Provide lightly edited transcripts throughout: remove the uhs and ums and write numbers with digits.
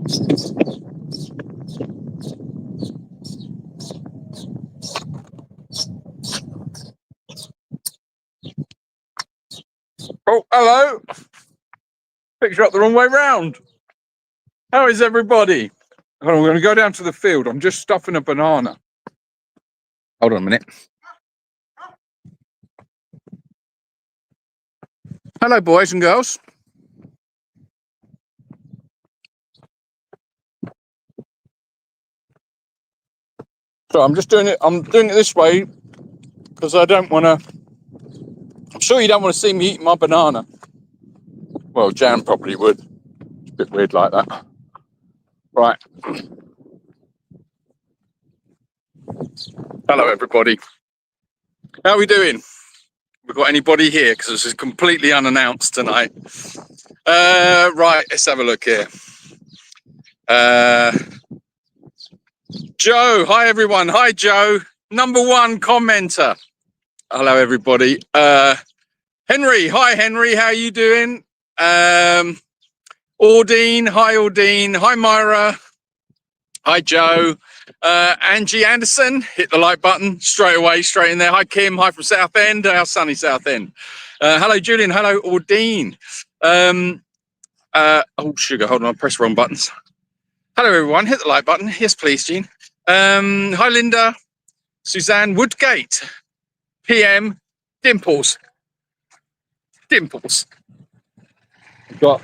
Oh, hello. Picture up the wrong way round. How is everybody? Hold on, I'm going to go down to the field. I'm just stuffing a banana. Hold on a minute. Hello, boys and girls. So I'm just doing it. I'm doing it this way because I don't want to. I'm sure you don't want to see me eating my banana. Well, Jan probably would. It's a bit weird like that. Right. Hello, everybody. How are we doing? We got anybody here? Because this is completely unannounced tonight. Right. Let's have a look here. Joe. Hi, everyone. Hi, Joe. #1 commenter. Hello, everybody. Henry. Hi, Henry. How are you doing? Audine. Hi, Audine. Hi, Myra. Hi, Joe. Angie Anderson, hit the like button straight away, straight in there. Hi, Kim. Hi from Southend, our sunny Southend. Hello, Julian. Hello, Audine. Oh, sugar. Hold on, I pressed wrong buttons. Hello, everyone. Hit the like button. Yes, please, Jean. Hi, Linda. Suzanne Woodgate. PM. Dimples. Dimples. We've got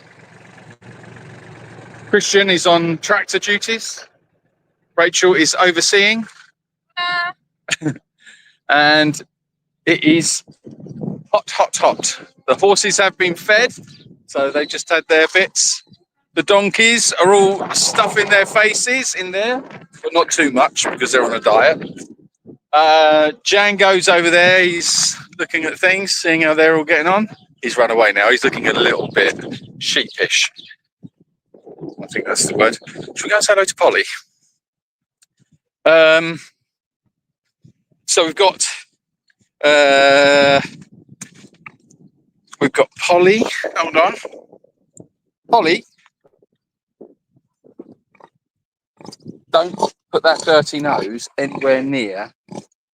Christian is on tractor duties. Rachel is overseeing. And it is hot, hot, hot. The horses have been fed, so they just had their bits. The donkeys are all stuffing their faces in there, but not too much because they're on a diet. Django's over there. He's looking at things, seeing how they're all getting on. He's run away now. He's looking a little bit sheepish. I think that's the word. Should we go and say hello to Polly? So we've got Polly. Hold on, Polly. Don't put that dirty nose anywhere near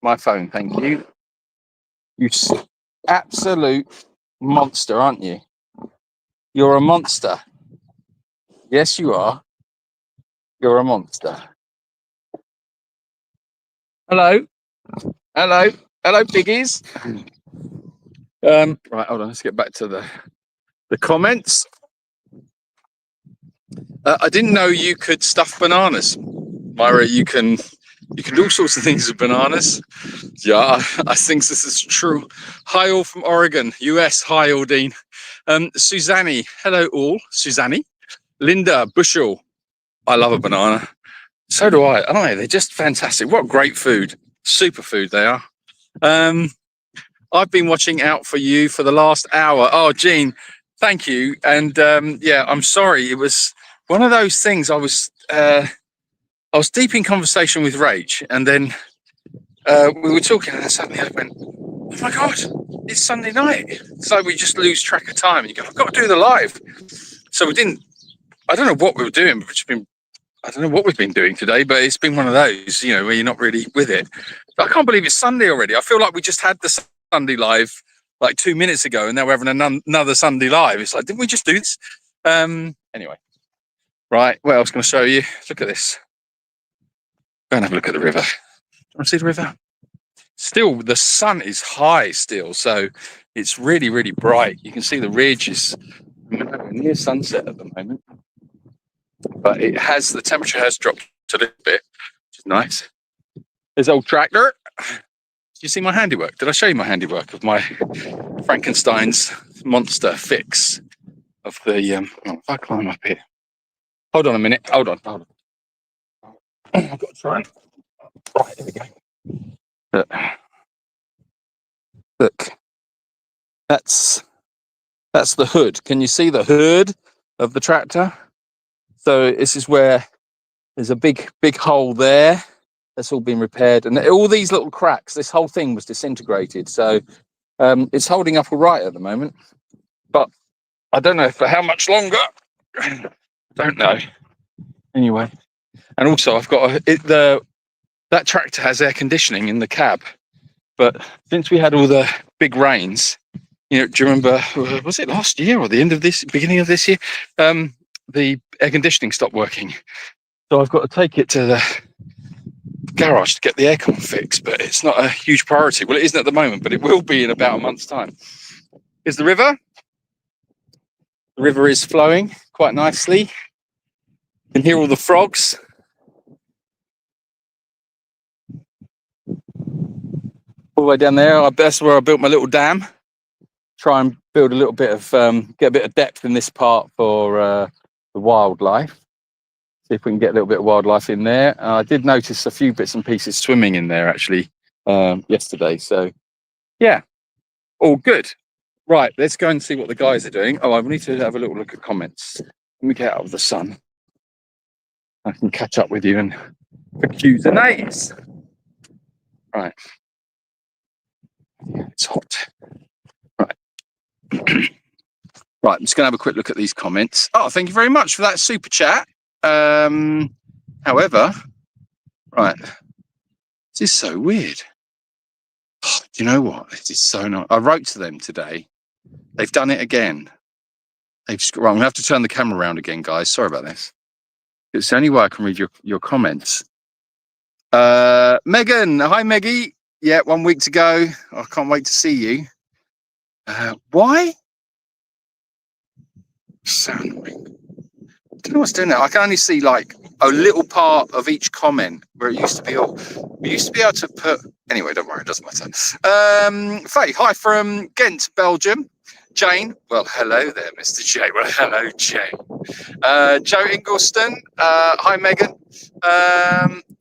my phone, thank you. You absolute monster, aren't you? You're a monster. Yes, you are. You're a monster. Hello. Hello. Hello, piggies. Right, hold on. Let's get back to the comments. I didn't know you could stuff bananas, Myra. You can do all sorts of things with bananas. Yeah, I think this is true. Hi, all from Oregon, US. Hi, Aldine. Suzanne. Hello, all. Suzanne. Linda Bushel. I love a banana. So do I. Oh, they're just fantastic. What great food. Superfood they are. I've been watching out for you for the last hour. Oh, Jean, thank you. And yeah, I'm sorry. It was one of those things. I was deep in conversation with Rach, and then we were talking, and suddenly I went, "Oh my God, it's Sunday night!" It's like we just lose track of time. And you go, "I've got to do the live." So we didn't. I don't know what we were doing, but I don't know what we've been doing today, but it's been one of those, where you're not really with it. But I can't believe it's Sunday already. I feel like we just had the Sunday live like 2 minutes ago, and now we're having another Sunday live. It's like, didn't we just do this? Anyway, right. What else can I show you? Look at this. Go and have a look at the river. Do you want to see the river? Still, the sun is high still, so it's really, really bright. You can see the ridge is near sunset at the moment. But the temperature has dropped a little bit, which is nice. There's old tractor. Do you see my handiwork? Did I show you my handiwork of my Frankenstein's monster fix of the, if I climb up here. Hold on a minute. Hold on. I've got to try. Right, here we go. Look. That's the hood. Can you see the hood of the tractor? So this is where there's a big hole there. That's all been repaired. And all these little cracks, this whole thing was disintegrated. So it's holding up all right at the moment. But I don't know for how much longer. Don't know. Anyway, and also I've got that tractor has air conditioning in the cab, but since we had all the big rains, do you remember, was it last year or beginning of this year? The air conditioning stopped working. So I've got to take it to the garage to get the aircon fixed, but it's not a huge priority. Well, it isn't at the moment, but it will be in about a month's time. Here's the river. The river is flowing quite nicely. You can hear all the frogs. All the way down there, that's where I built my little dam. Try and build a little bit of, get a bit of depth in this part for the wildlife. See if we can get a little bit of wildlife in there. I did notice a few bits and pieces swimming in there actually yesterday. So yeah, all good. Right, let's go and see what the guys are doing. Oh, I need to have a little look at comments. Let me get out of the sun. I can catch up with you and accuse the names. Right. Yeah, it's hot. Right. Right, I'm just going to have a quick look at these comments. Oh, thank you very much for that super chat. However, right, this is so weird. Oh, do you know what? It is so not. I wrote to them today. They've done it again. Right, I'm going to have to turn the camera around again, guys. Sorry about this. It's the only way I can read your comments. Megan, hi Meggie. Yeah, 1 week to go. I can't wait to see you. Why? So annoying. I don't know what's doing that. I can only see like a little part of each comment where it used to be all. We used to be able to put. Anyway, don't worry, it doesn't matter. Faye, hi from Ghent, Belgium. Jane, well, hello there, Mr. J. Well, hello, Jane. Joe Ingleston, hi, Megan.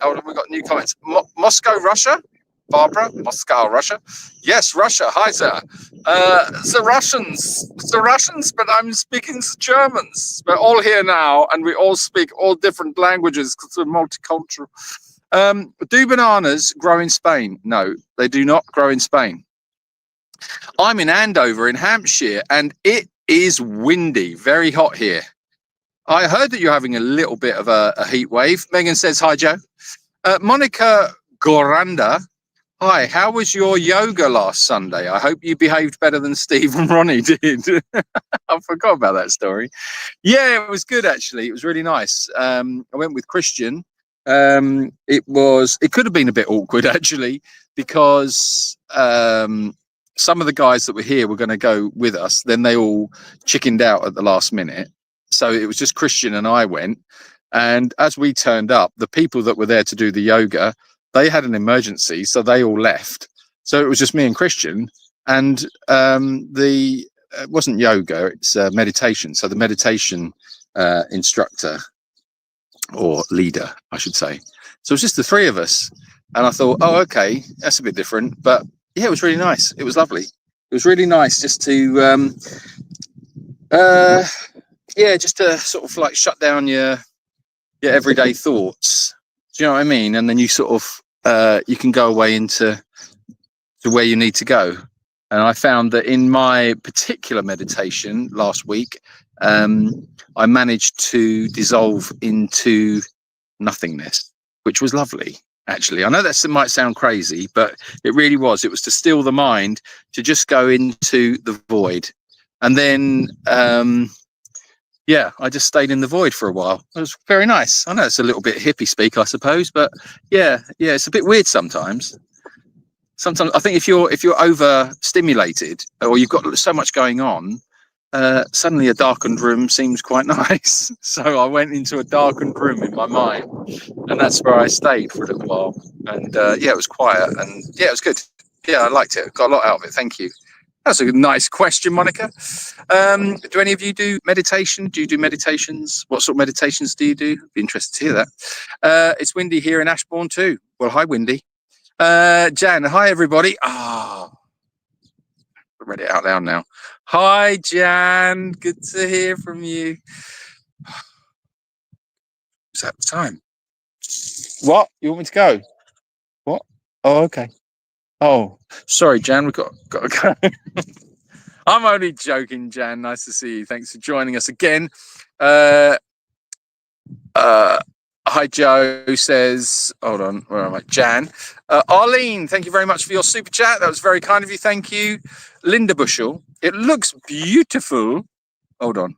Oh, we got new comments. Moscow, Russia. Barbara, Moscow, Russia. Yes, Russia. Hi, sir. The Russians, but I'm speaking the Germans. We're all here now, and we all speak all different languages because we're multicultural. Do bananas grow in Spain? No, they do not grow in Spain. I'm in Andover in Hampshire, and it is windy, very hot here. I heard that you're having a little bit of a heat wave. Megan says, hi, Joe. Monica Goranda, hi, how was your yoga last Sunday? I hope you behaved better than Steve and Ronnie did. I forgot about that story. Yeah, it was good, actually. It was really nice. I went with Christian. It could have been a bit awkward, actually, because some of the guys that were here were going to go with us. Then they all chickened out at the last minute. So it was just Christian and I went. And as we turned up, the people that were there to do the yoga, they had an emergency. So they all left. So it was just me and Christian. And it wasn't yoga, it's meditation. So the meditation instructor or leader, I should say. So it was just the three of us. And I thought, oh, okay, that's a bit different. But yeah, it was really nice. It was lovely. It was really nice just to, just to sort of like shut down your everyday thoughts. Do you know what I mean? And then you sort of, you can go away to where you need to go. And I found that in my particular meditation last week, I managed to dissolve into nothingness, which was lovely. Actually, I know that might sound crazy, but it really was. It was to still the mind, to just go into the void. And then, I just stayed in the void for a while. It was very nice. I know it's a little bit hippie speak, I suppose, but yeah, it's a bit weird sometimes. Sometimes I think if you're overstimulated or you've got so much going on, suddenly a darkened room seems quite nice. So I went into a darkened room in my mind, and that's where I stayed for a little while. And it was quiet, and it was good. Yeah, I liked it. Got a lot out of it. Thank you. That's a nice question, Monica. Do any of you do meditation? Do you do meditations? What sort of meditations do you do? Be interested to hear that. It's windy here in Ashbourne too. Well, hi, Windy. Jan, hi, everybody. I read it out loud now. Hi, Jan. Good to hear from you. Is that the time? What? You want me to go? What? Oh, okay. Oh, sorry, Jan. We've got to go. I'm only joking, Jan. Nice to see you. Thanks for joining us again. Hi, Joe says, hold on, where am I? Jan. Arlene, thank you very much for your super chat. That was very kind of you. Thank you. Linda Bushell, it looks beautiful. Hold on.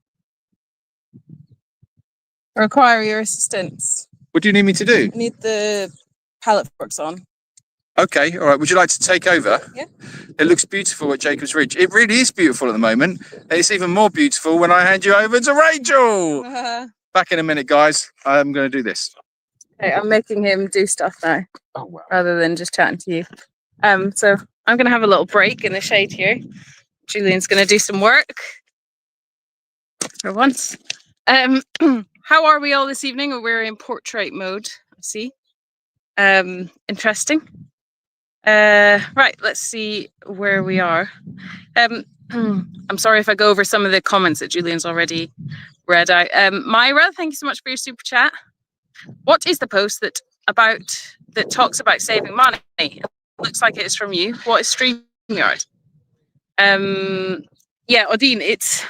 Require your assistance. What do you need me to do? I need the pallet forks on. Okay, all right. Would you like to take over? Yeah. It looks beautiful at Jacob's Ridge. It really is beautiful at the moment. It's even more beautiful when I hand you over to Rachel. Back in a minute, guys. I'm going to do this. Okay, I'm making him do stuff now, rather than just chatting to you. So I'm going to have a little break in the shade here. Julian's going to do some work for once. How are we all this evening? We're in portrait mode. I see. Interesting. Right, let's see where we are. I'm sorry if I go over some of the comments that Julian's already read out. Myra, thank you so much for your super chat. What is the post that talks about saving money? It looks like it is from you. What is StreamYard? Yeah, Odine,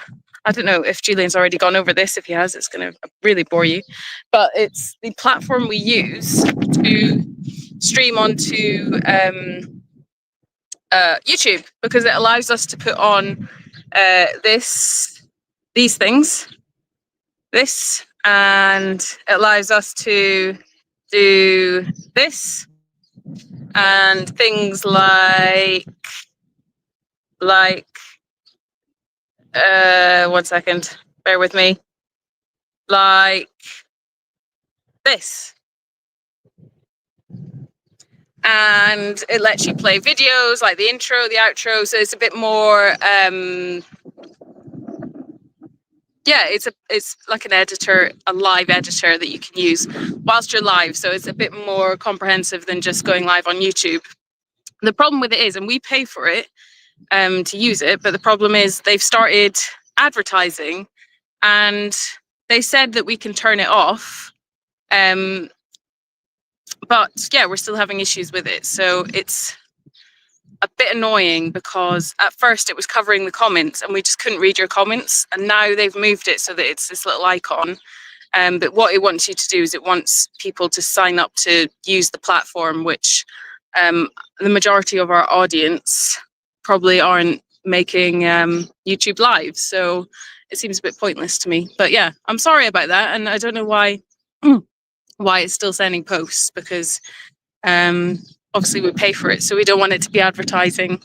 I don't know if Julian's already gone over this. If he has, it's going to really bore you. But it's the platform we use to stream onto YouTube, because it allows us to put on these things, and it allows us to do this and things like 1 second, bear with me, like this. And it lets you play videos like the intro, the outro, so it's a bit more yeah, it's like an editor, a live editor that you can use whilst you're live, so it's a bit more comprehensive than just going live on YouTube. The problem with it is, and we pay for it to use it, but the problem is they've started advertising, and they said that we can turn it off, but yeah, we're still having issues with it. So it's a bit annoying, because at first it was covering the comments and we just couldn't read your comments, and now they've moved it so that it's this little icon. But what it wants you to do is it wants people to sign up to use the platform, which the majority of our audience probably aren't making YouTube live, so it seems a bit pointless to me. But yeah, I'm sorry about that, and I don't know why it's still sending posts, because obviously we pay for it, so we don't want it to be advertising.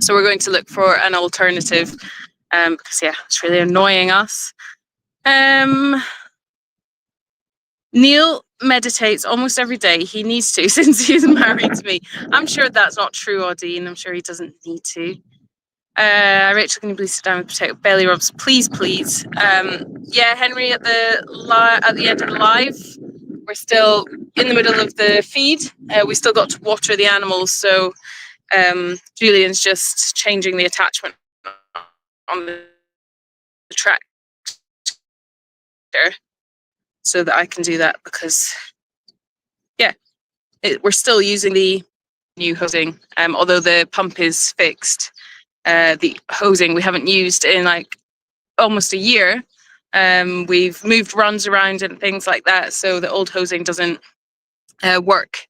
So we're going to look for an alternative, because yeah, it's really annoying us. Neil meditates almost every day. He needs to, since he's married to me. I'm sure that's not true, Odine. I'm sure he doesn't need to. Rachel, can you please sit down with potato belly rubs, please? Yeah, Henry, at the end of the live, we're still in the middle of the feed. We still got to water the animals, so Julian's just changing the attachment on the tractor so that I can do that, because yeah, we're still using the new hosing, although the pump is fixed. The hosing we haven't used in like almost a year. We've moved runs around and things like that, so the old hosing doesn't work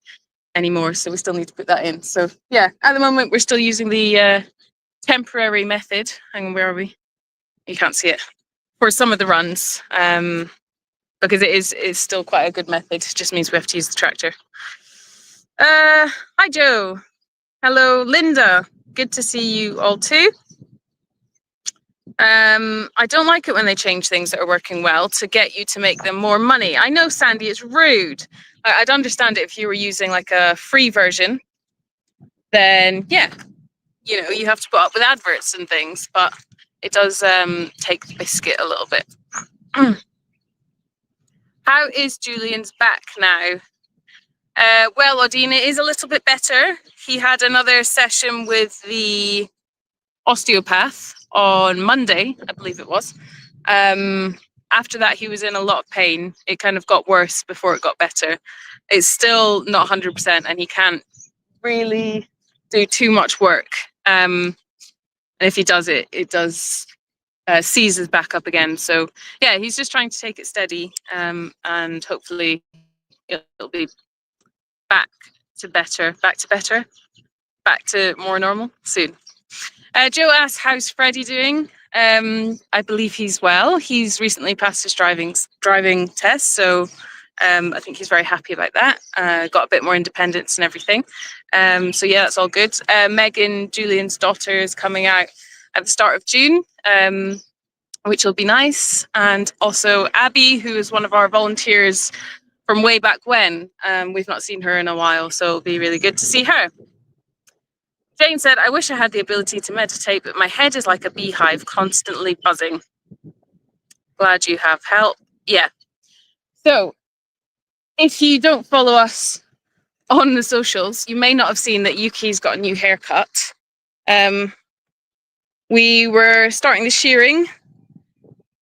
anymore, so we still need to put that in. So yeah, at the moment we're still using the temporary method. Hang on, where are we? You can't see it for some of the runs, because it's still quite a good method. It just means we have to use the tractor. Hi Joe. Hello Linda, good to see you all too. I don't like it when they change things that are working well to get you to make them more money. I know, Sandy, it's rude. I'd understand it if you were using like a free version, then yeah, you have to put up with adverts and things, but it does take the biscuit a little bit. How is Julian's back now? Well, Odine, it is a little bit better. He had another session with the osteopath on Monday, I believe it was. After that, he was in a lot of pain. It kind of got worse before it got better. It's still not 100%, and he can't really do too much work. And if he does it, it does seizes back up again. So yeah, he's just trying to take it steady, and hopefully it'll be back to better, back to more normal soon. Joe asks, how's Freddie doing? I believe he's well. He's recently passed his driving test, so I think he's very happy about that. Got a bit more independence and everything. So yeah, that's all good. Megan, Julian's daughter, is coming out at the start of June, which will be nice. And also Abby, who is one of our volunteers from way back when. We've not seen her in a while, so it'll be really good to see her. Jane said, I wish I had the ability to meditate, but my head is like a beehive, constantly buzzing. Glad you have help. Yeah. So if you don't follow us on the socials, you may not have seen that Yuki's got a new haircut. We were starting the shearing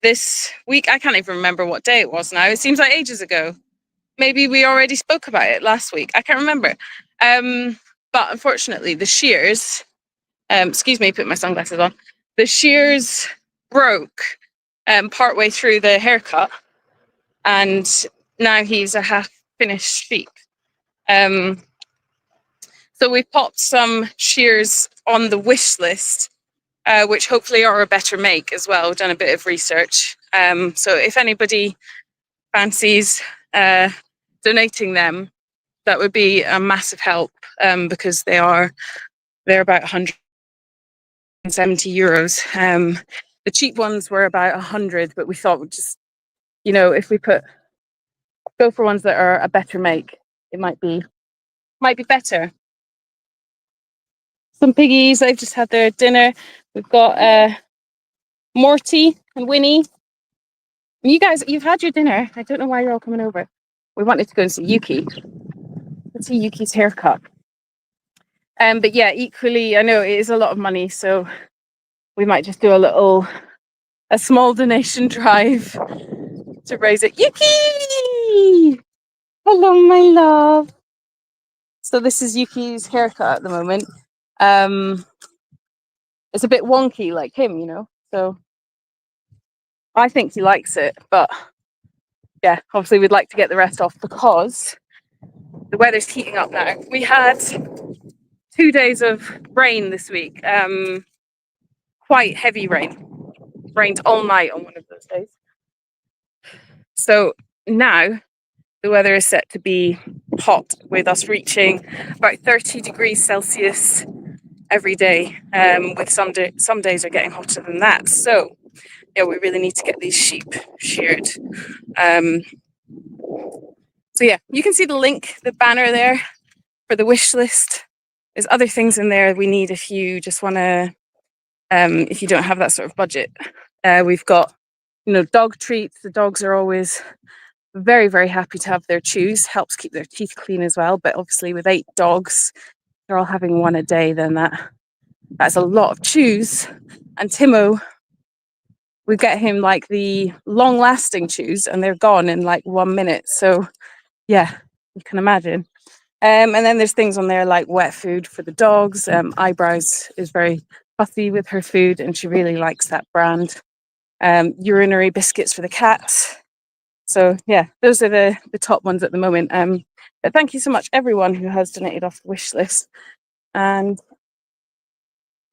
this week. I can't even remember what day it was now. It seems like ages ago. Maybe we already spoke about it last week. I can't remember. But unfortunately, the shears, excuse me, put my sunglasses on. The shears broke partway through the haircut, and now he's a half finished sheep. So we've popped some shears on the wish list, which hopefully are a better make as well. We've done a bit of research. So if anybody fancies donating them, that would be a massive help, because they're about 170 euros. The cheap ones were about 100, but we thought we'd just, if we go for ones that are a better make, it might be better. Some piggies, they've just had their dinner. We've got Morty and Winnie. You guys, you've had your dinner. I don't know why you're all coming over. We wanted to go and see Yuki. Let's see Yuki's haircut. But yeah, equally, I know it is a lot of money, so we might just do a small donation drive to raise it. Yuki! Hello, my love. So this is Yuki's haircut at the moment. It's a bit wonky like him, so I think he likes it, but yeah, obviously we'd like to get the rest off because the weather's heating up now. We had 2 days of rain this week, quite heavy rain. Rained all night on one of those days. So now the weather is set to be hot, with us reaching about 30 degrees Celsius every day, with some days are getting hotter than that. So yeah, we really need to get these sheep sheared. So yeah, you can see the link, the banner there for the wish list. There's other things in there we need if you just want to, if you don't have that sort of budget. We've got, dog treats. The dogs are always very, very happy to have their chews. Helps keep their teeth clean as well. But obviously with 8 dogs, they're all having one a day, then that's a lot of chews. And Timo, we get him like the long lasting chews and they're gone in like 1 minute. So yeah, you can imagine. And then there's things on there like wet food for the dogs. Eyebrows is very fussy with her food and she really likes that brand. Urinary biscuits for the cats. So yeah, those are the top ones at the moment. But thank you so much everyone who has donated off the wish list. And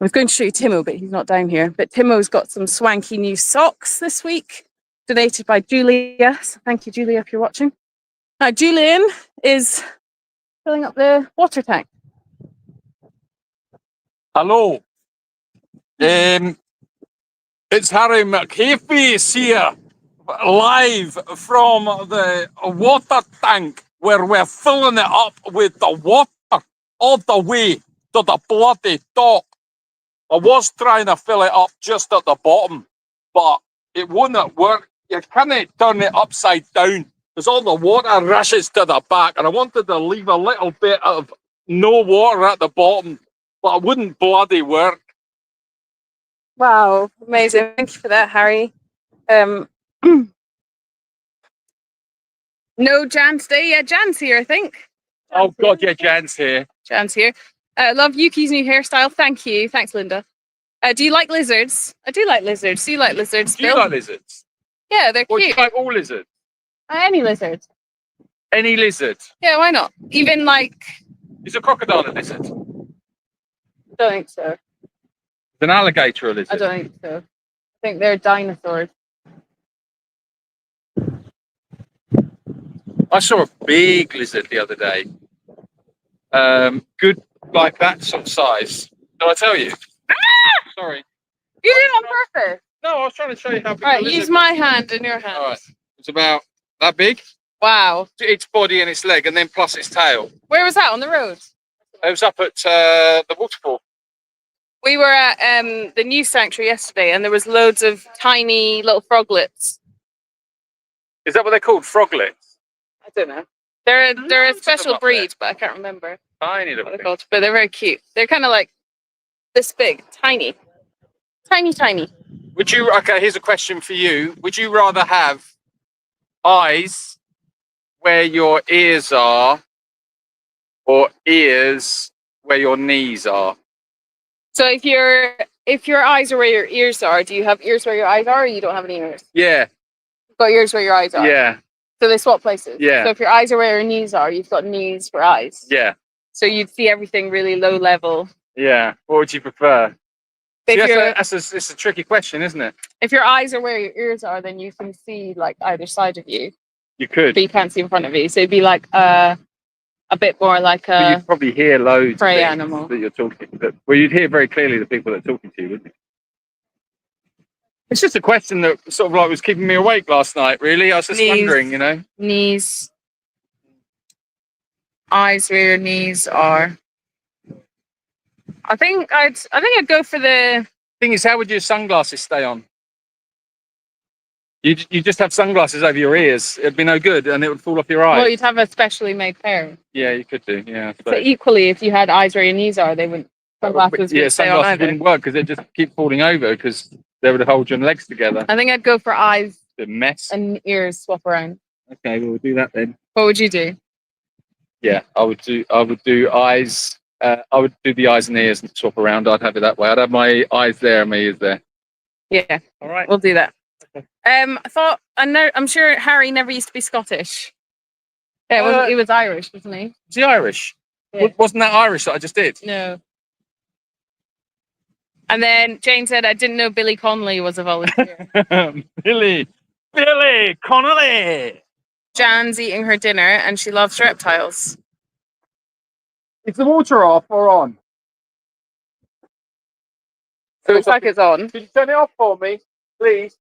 I was going to show you Timo, but he's not down here. But Timo's got some swanky new socks this week, donated by Julia. So thank you, Julia, if you're watching. Now, Julian is filling up the water tank. Hello. It's Harry McHafe here, live from the water tank where we're filling it up with the water all the way to the bloody top. I was trying to fill it up just at the bottom, but it wouldn't work. You can't turn it upside down because all the water rushes to the back, and I wanted to leave a little bit of no water at the bottom, but it wouldn't bloody work. Wow, amazing. Thank you for that, Harry. No Jan today. Yeah, Jan's here, I think. Oh, God, yeah, Jan's here. Jan's here. Love Yuki's new hairstyle. Thank you. Thanks, Linda. Do you like lizards? I do like lizards. Do you like lizards, Do you Bill? like lizards? Yeah, they're Or do you cute. like all lizards? Any lizard. Any lizard? Yeah, why not? Even like, Is a crocodile a lizard? Is don't think so. an alligator a I lizard? don't think so. I think they're dinosaurs. I saw a big lizard the other day. Good, like that sort of size. Did I tell you? Sorry. You did it on purpose. No, I was trying to show you how big All right, the lizard use my hand and your hand. All right. It's about that big. Wow. Its body and its leg, and then plus its tail. Where was that? On the road? It was up at the waterfall. We were at the new sanctuary yesterday, and there was loads of tiny little froglets. Is that what they're called? Froglets? I don't know. They're a Loads of them special up there. breed, but I can't remember Tiny what little they're thing. called. But they're very cute. They're kind of like this big, tiny, tiny. Would you? Okay, here's a question for you. Would you rather have eyes where your ears are, or ears where your knees are? So if your eyes are where your ears are, do you have ears where your eyes are, or you don't have any ears? Yeah, You've got ears where your eyes are. yeah, So they swap places. Yeah. So if your eyes are where your knees are, you've got knees for eyes. yeah, So you'd see everything really low level. yeah. What would you prefer? If See, your it's a tricky question, isn't it? if your eyes are where your ears are, then you can see like either side of you, You could, but you can't see in front of you. So it'd be like a bit more like but a you'd probably hear loads of prey things animal. that you're talking. Well, you'd hear very clearly the people that are talking to you, wouldn't you? It's just a question that sort of like was keeping me awake last night. Really, I was just Knees. wondering, you know. Knees, eyes where your knees are. I think I'd go for the. Thing is, how would your sunglasses stay on? You just have sunglasses over your ears. It'd be no good, and it would fall off your eyes. Well, you'd have a specially made pair. Yeah, you could do. Yeah. So equally, if you had eyes where your knees are, they wouldn't. Sunglasses Yeah, would stay on sunglasses either. wouldn't work because they'd just keep falling over because they would hold your legs together. I think I'd go for eyes The mess. and ears swap around. Okay, we'll do that then. What would you do? Yeah, I would do eyes. I would do the eyes and ears and swap around. I'd have it that way. I'd have my eyes there and my ears there. Yeah, All right. we'll do that. Okay. I'm sure Harry never used to be Scottish. Yeah, he was Irish, wasn't he? Is he Irish? Yeah. Wasn't that Irish that I just did? No. And then Jane said, I didn't know Billy Connolly was a volunteer. Billy Connolly. Jan's eating her dinner and she loves reptiles. Is the water off or on? So looks like it's on. Could you turn it off for me, please?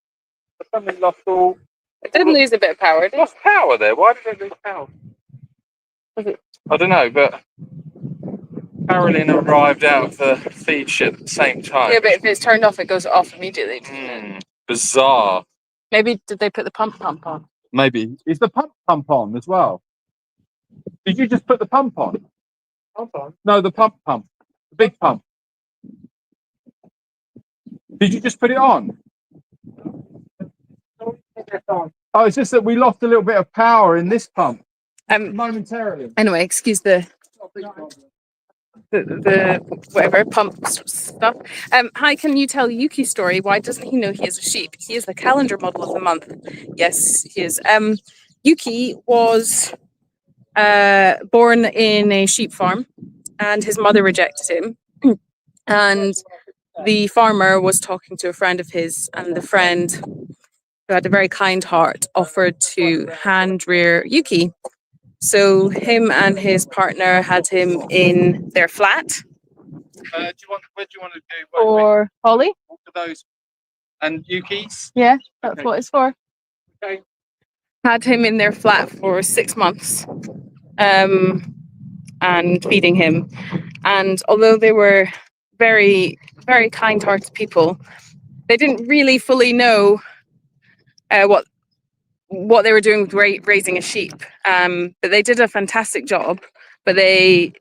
I suddenly lost all. It did lose a bit of power, did it? Lost power there. Why did it lose power? Was it? I don't know, but Carolyn arrived out of the feed shed at the same time. Yeah, but if it's turned off, it goes off immediately. Doesn't it? Bizarre. Maybe did they put the pump on? Maybe. Is the pump on as well? Did you just put the pump on? Pump on? No, the pump. The big pump. Did you just put it on? Oh, it's just that we lost a little bit of power in this pump momentarily. Anyway, excuse the whatever pump stuff. Hi, can you tell Yuki's story? Why doesn't he know he is a sheep? He is the calendar model of the month. Yes, he is. Yuki was born in a sheep farm, and his mother rejected him. And the farmer was talking to a friend of his, and the friend, who had a very kind heart, offered to hand rear Yuki. So him and his partner had him in their flat. Where do you want to do? For Holly? What are those? And Yuki's? Yeah, that's Okay. what it's for. Okay. Had him in their flat for 6 months, and feeding him. And although they were very, very kind-hearted people, they didn't really fully know what they were doing with raising a sheep. But they did a fantastic job. But they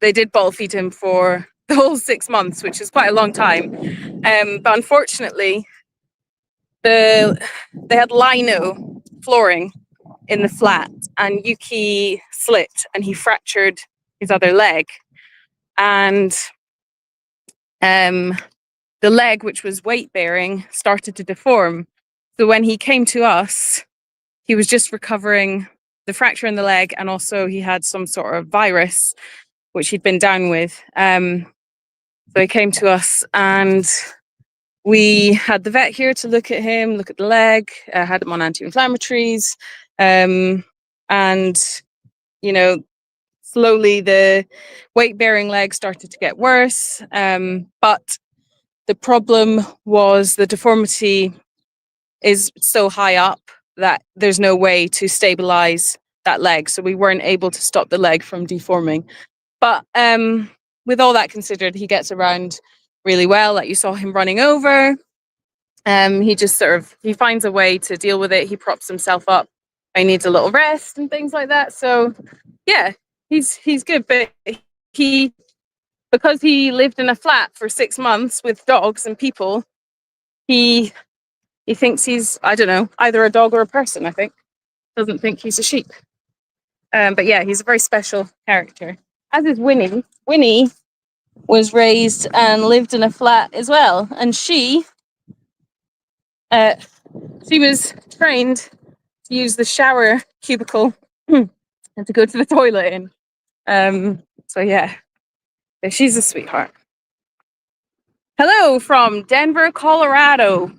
did bottle feed him for the whole 6 months, which is quite a long time. But unfortunately, they had lino flooring in the flat, and Yuki slipped and he fractured his other leg. And the leg, which was weight bearing, started to deform. So when he came to us, he was just recovering the fracture in the leg, and also he had some sort of virus which he'd been down with. So he came to us, and we had the vet here to look at him, look at the leg, had him on anti-inflammatories, and you know, slowly the weight-bearing leg started to get worse. But the problem was the deformity is so high up that there's no way to stabilize that leg. So we weren't able to stop the leg from deforming. But with all that considered, he gets around really well. Like you saw him running over. He just he finds a way to deal with it. He props himself up. He needs a little rest and things like that. So yeah, he's good. But because he lived in a flat for 6 months with dogs and people, he thinks he's, I don't know, either a dog or a person, I think. Doesn't think he's a sheep. But yeah, he's a very special character. As is Winnie. Winnie was raised and lived in a flat as well. And she was trained to use the shower cubicle and to go to the toilet in. So yeah, she's a sweetheart. Hello from Denver, Colorado.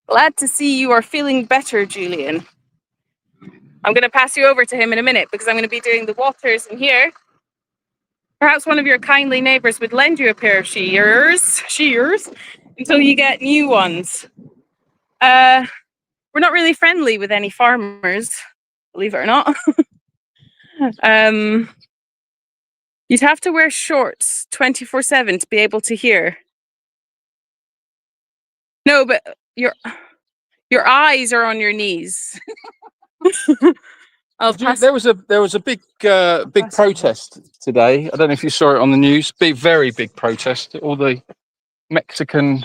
Glad to see you are feeling better, Julian. I'm going to pass you over to him in a minute because I'm going to be doing the waters in here. Perhaps one of your kindly neighbors would lend you a pair of shears, until you get new ones. We're not really friendly with any farmers, believe it or not. You'd have to wear shorts 24/7 to be able to hear. No, but your eyes are on your knees. There was a big protest today. I don't know if you saw it on the news. Very big protest. All the Mexican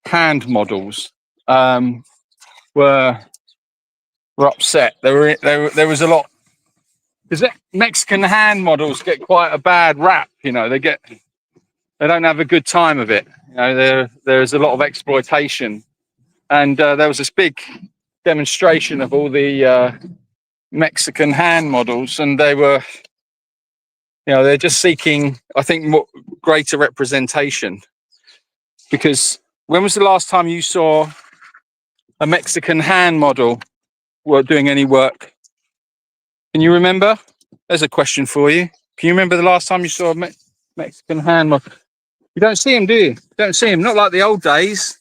hand models were upset. There was a lot, because Mexican hand models get quite a bad rap. You know, they don't have a good time of it. You know, there's a lot of exploitation, and there was this big demonstration of all the Mexican hand models, and they're just seeking, I think, more greater representation. Because when was the last time you saw a Mexican hand model doing any work? Can you remember? There's a question for you. Can you remember the last time you saw a Mexican hand model? You don't see them, do you? You don't see them. Not like the old days.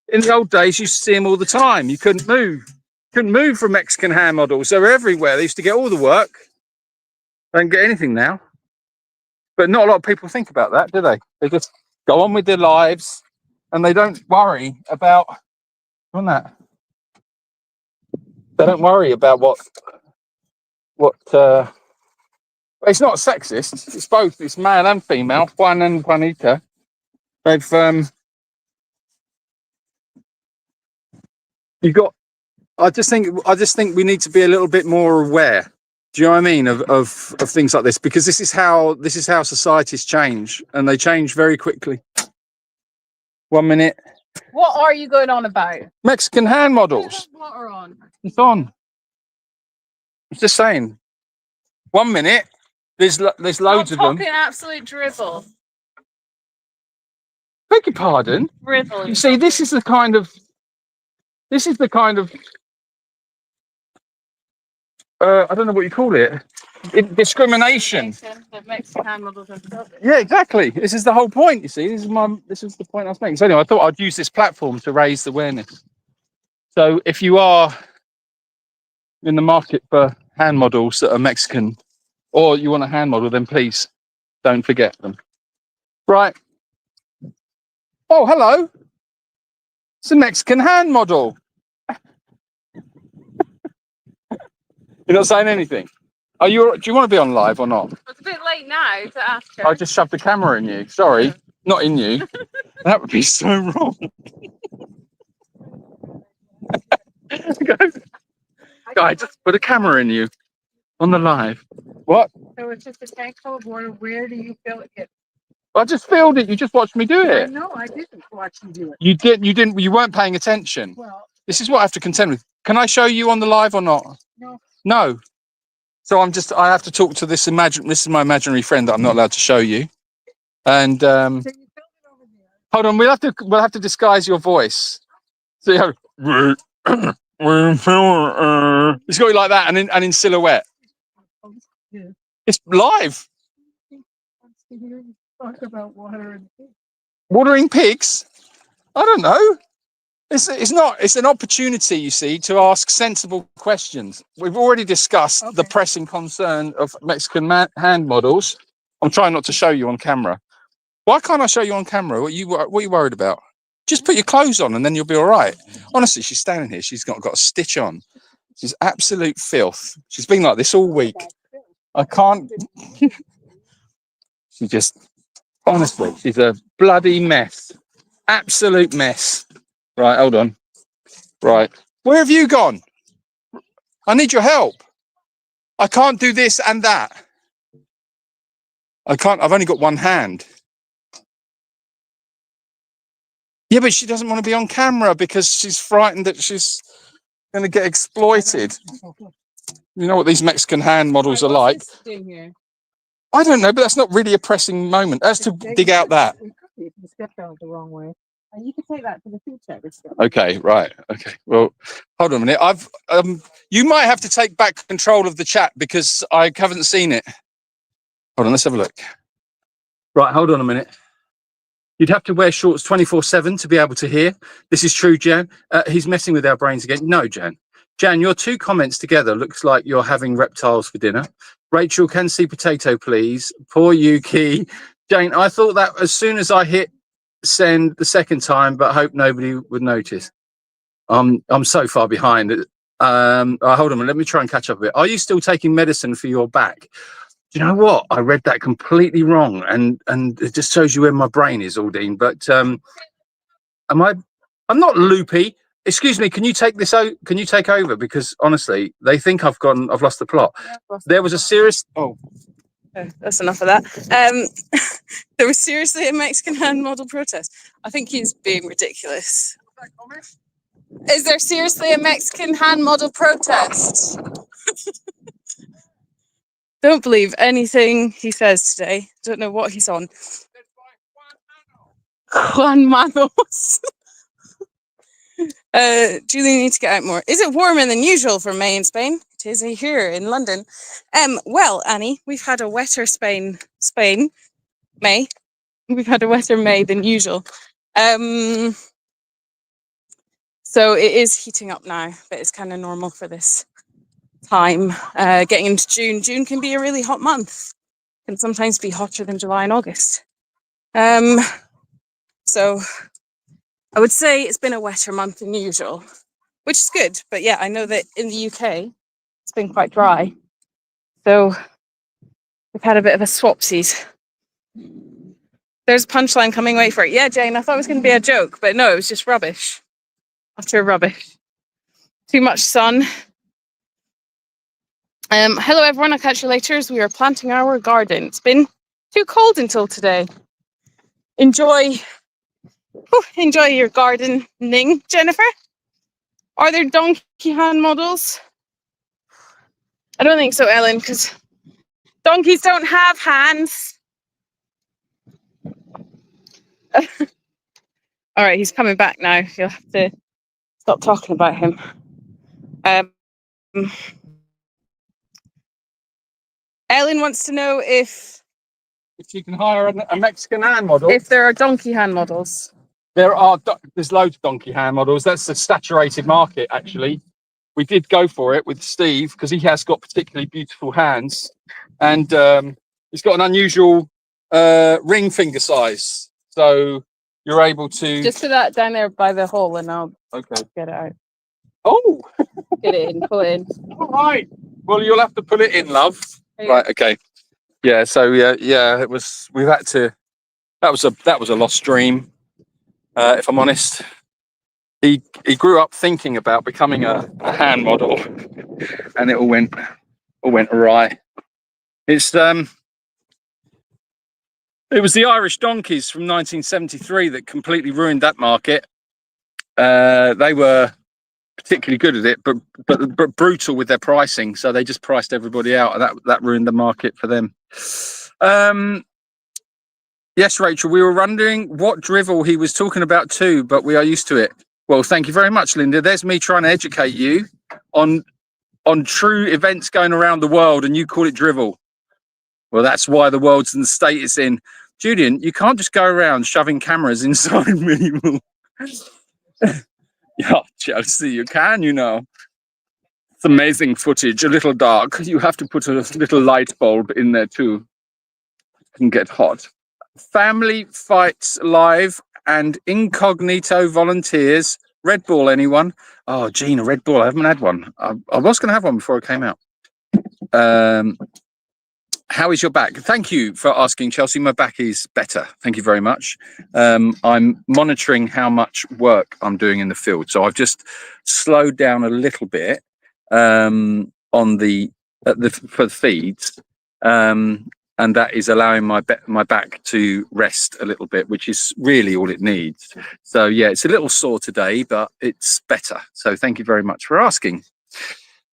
In the old days, you used to see them all the time. You couldn't move. Couldn't move from Mexican hand models. They were everywhere. They used to get all the work. They don't get anything now. But not a lot of people think about that, do they? They just go on with their lives, and they don't worry about that. They don't worry about what. It's not sexist. It's both. It's male and female. Juan and Juanita. They've you got. I just think we need to be a little bit more aware. Do you know what I mean of things like this? Because this is how societies change, and they change very quickly. 1 minute. What are you going on about? Mexican hand models. Water on. It's on. I'm just saying. 1 minute. There's loads of them. Talking absolute drivel. Beg your pardon. Drivel. You see, this is the kind of. I don't know what you call it. Discrimination. Yeah, exactly. This is the whole point. You see, this is the point I was making. So anyway, I thought I'd use this platform to raise awareness. So if you are in the market for hand models that are Mexican, or you want a hand model, then please don't forget them. Right. Oh, hello. It's a Mexican hand model. You're not saying anything. Do you want to be on live or not? It's a bit late now to ask her. I just shoved the camera in you. Sorry, not in you. That would be so wrong. Guy, just put a camera in you on the live. What? So it's just a tank full of water. Where do you feel it gets? I just filmed it. You just watched me do it. No, I didn't watch you do it. You did. You didn't. You weren't paying attention. Well, This is what I have to contend with. Can I show you on the live or not? no. No. So I have to talk to this is my imaginary friend that I'm not allowed to show you. And So you filmed it over there. hold on, we'll have to disguise your voice. So you have, it's got you like that, and in silhouette. Yeah. It's live. Wants to hear you talk about water and fish. Watering pigs. I don't know. It's an opportunity, you see, to ask sensible questions. We've already discussed the Okay. pressing concern of Mexican hand models. I'm trying not to show you on camera. Why can't I show you on camera? What are you worried about? Just put your clothes on and then you'll be all right. Honestly, she's standing here. She's got a stitch on. She's absolute filth. She's been like this all week. I can't. She just, honestly, she's a bloody mess. Absolute mess. Right, hold on. Right. Where have you gone? I need your help. I can't do this and that. I can't. I've only got one hand. Yeah, but she doesn't want to be on camera because she's frightened that she's going to get exploited. You know what these Mexican hand models are like. I don't know, but that's not really a pressing moment. That's to dig out that. We could be if you stepped out the wrong way. And you can take that to the food checker. Okay, right. Okay. Well, hold on a minute. You might have to take back control of the chat because I haven't seen it. Hold on, let's have a look. Right, hold on a minute. You'd have to wear shorts 24/7 to be able to hear. This is true, Jan. He's messing with our brains again. No, Jan. Jan, your two comments together looks like you're having reptiles for dinner. Rachel, can see potato, please. Poor Yuki. Jane, I thought that as soon as I hit send the second time, but hope nobody would notice. I'm so far behind. Hold on, let me try and catch up a bit. Are you still taking medicine for your back? Do you know what? I read that completely wrong, and it just shows you where my brain is, Aldine. But I'm not loopy. Excuse me, can you take this out? Can you take over? Because honestly, they think I've lost the plot. There was a serious That's enough of that. There was seriously a Mexican hand model protest. I think he's being ridiculous. Is there seriously a Mexican hand model protest? Don't believe anything he says today. Don't know what he's on. Juan Manos. Julie needs to get out more. Is it warmer than usual for May in Spain? It is here in London. Well, Annie, we've had a wetter Spain, May. We've had a wetter May than usual. So it is heating up now, but it's kind of normal for this time. Getting into June. June can be a really hot month. Can sometimes be hotter than July and August. So I would say it's been a wetter month than usual, which is good. But yeah, I know that in the UK, it's been quite dry. So we've had a bit of a swapsies. There's a punchline coming, wait for it. Yeah, Jane, I thought it was going to be a joke, but no, it was just rubbish. After rubbish. Too much sun. Hello everyone, I'll catch you later as we are planting our garden. It's been too cold until today. Enjoy your gardening, Jennifer. Are there donkey hand models? I don't think so, Ellen, because donkeys don't have hands. All right, he's coming back now. You'll have to stop talking about him. Ellen wants to know if you can hire a Mexican hand model. If there are donkey hand models. There's loads of donkey hand models. That's a saturated market, actually. We did go for it with Steve because he has got particularly beautiful hands, and he's got an unusual ring finger size. So you're able to Just put that down there by the hole, and I'll get it out. Oh, Get it in. Pull it in. all right. Well, you'll have to put it in, love. Right. Okay. Yeah. So yeah. It was. We've had to. That was a lost dream. If I'm honest, he grew up thinking about becoming a hand model, and it all went awry. It's It was the Irish donkeys from 1973 that completely ruined that market. They were particularly good at it, but brutal with their pricing. So they just priced everybody out, and that ruined the market for them. Yes, Rachel, we were wondering what drivel he was talking about too, but we are used to it. Well, thank you very much, Linda. There's me trying to educate you on true events going around the world, and you call it drivel. Well, that's why the world's in the state it's in. Julian, you can't just go around shoving cameras inside people. Yeah, Chelsea, you can, you know. It's amazing footage, a little dark. You have to put a little light bulb in there too. It can get hot. Family Fights Live and Incognito volunteers. Red Bull, anyone? Oh, Gina, Red Bull. I haven't had one. I was going to have one before it came out. How is your back? Thank you for asking, Chelsea. My back is better. Thank you very much. I'm monitoring how much work I'm doing in the field. So I've just slowed down a little bit on for the feeds. And that is allowing my back to rest a little bit, which is really all it needs. So yeah, it's a little sore today, but it's better. So thank you very much for asking.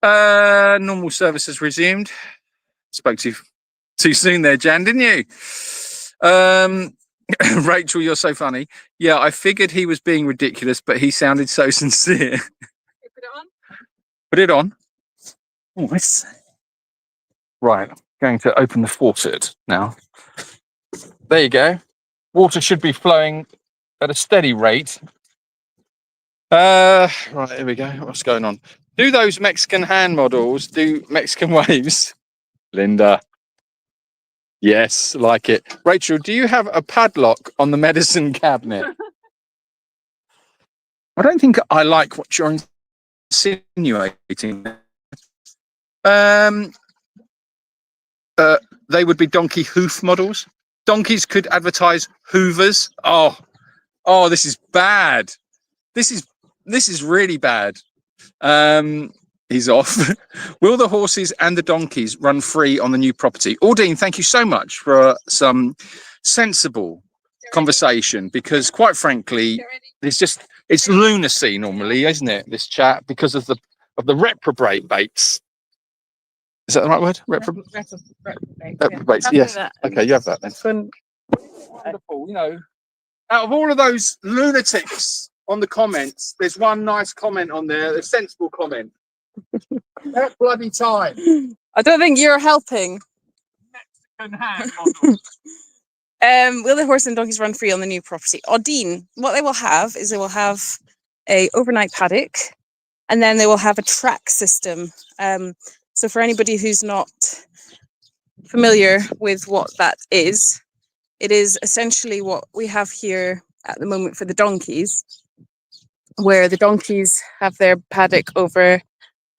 Normal service has resumed. Spoke to you too soon there, Jan, didn't you? Rachel, you're so funny. Yeah, I figured he was being ridiculous, but he sounded so sincere. Put it on. Put it on. Oh, I see. Right, I'm going to open the faucet now. There you go. Water should be flowing at a steady rate. Right, here we go. What's going on? Do those Mexican hand models do Mexican waves? Linda. Yes, like it. Rachel, do you have a padlock on the medicine cabinet? I don't think I like what you're insinuating. They would be donkey hoof models. Donkeys could advertise hoovers. Oh, this is bad. This is really bad. He's off. Will the horses and the donkeys run free on the new property? Aldine, thank you so much for some sensible conversation, because quite frankly, it's lunacy normally, isn't it? This chat, because of the reprobates. Is that the right word? Reprobates. Yes. Okay, you have that then. Wonderful. You know, out of all of those lunatics on the comments, there's one nice comment on there, a sensible comment. That bloody time. I don't think you're helping. Mexican hand models. Will the horse and donkeys run free on the new property? Odine, what they will have is they will have a overnight paddock, and then they will have a track system. So for anybody who's not familiar with what that is, it is essentially what we have here at the moment for the donkeys, where the donkeys have their paddock over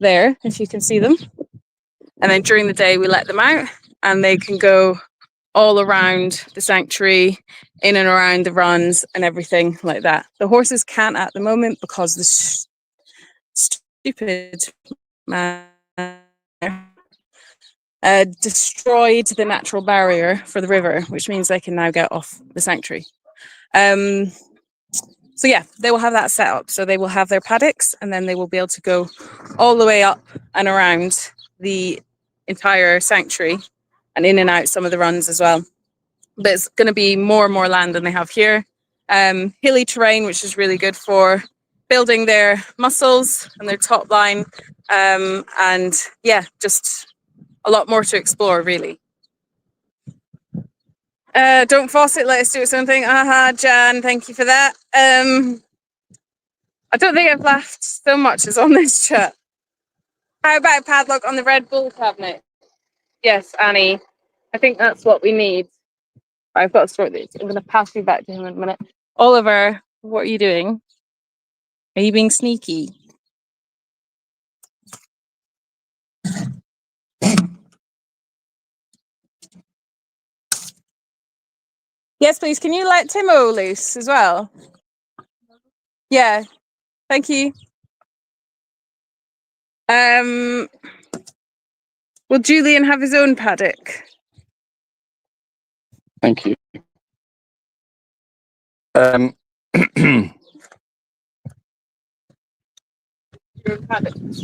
there, if you can see them. And then during the day, we let them out and they can go all around the sanctuary, in and around the runs and everything like that. The horses can't at the moment because the stupid man destroyed the natural barrier for the river, which means they can now get off the sanctuary. So yeah, they will have that set up. So they will have their paddocks, and then they will be able to go all the way up and around the entire sanctuary and in and out some of the runs as well. But it's going to be more and more land than they have here. Hilly terrain, which is really good for building their muscles and their top line. And yeah, just a lot more to explore, really. Don't faucet, let us do something. Aha, Jan, thank you for that. I don't think I've laughed so much as on this chat. How about a padlock on the Red Bull cabinet? Yes, Annie. I think that's what we need. I've got to sort this. I'm going to pass you back to him in a minute. Oliver, what are you doing? Are you being sneaky? Yes, please. Can you let Timo loose as well? Yeah. Thank you. Will Julian have his own paddock? Thank you. Um,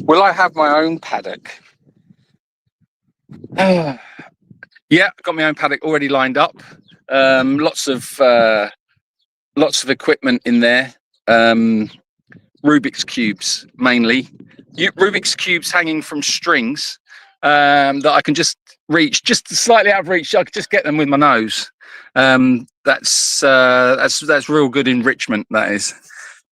will I have my own paddock? Yeah, got my own paddock already lined up. Lots of equipment in there. Rubik's cubes mainly. Rubik's cubes hanging from strings that I can just reach, just slightly out of reach. I could just get them with my nose. That's real good enrichment. That is.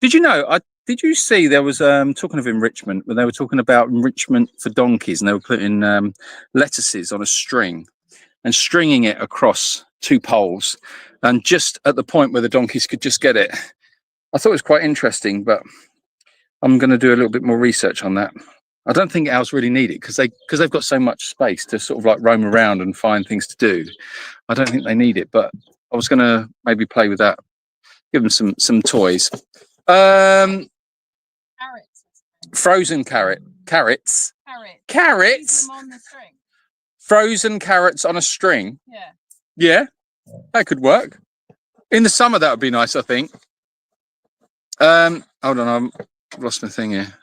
Did you know? Did you see there was talking of enrichment when they were talking about enrichment for donkeys, and they were putting lettuces on a string and stringing it across two poles, and just at the point where the donkeys could just get it. I thought it was quite interesting, but I'm going to do a little bit more research on that. I don't think owls really need it because they've got so much space to sort of like roam around and find things to do. I don't think they need it, but I was going to maybe play with that, give them some toys. Carrots. Frozen carrots. Carrots. On the string. Frozen carrots on a string. Yeah. Yeah, that could work. In the summer, that would be nice, I think. Hold on, I've lost my thing here.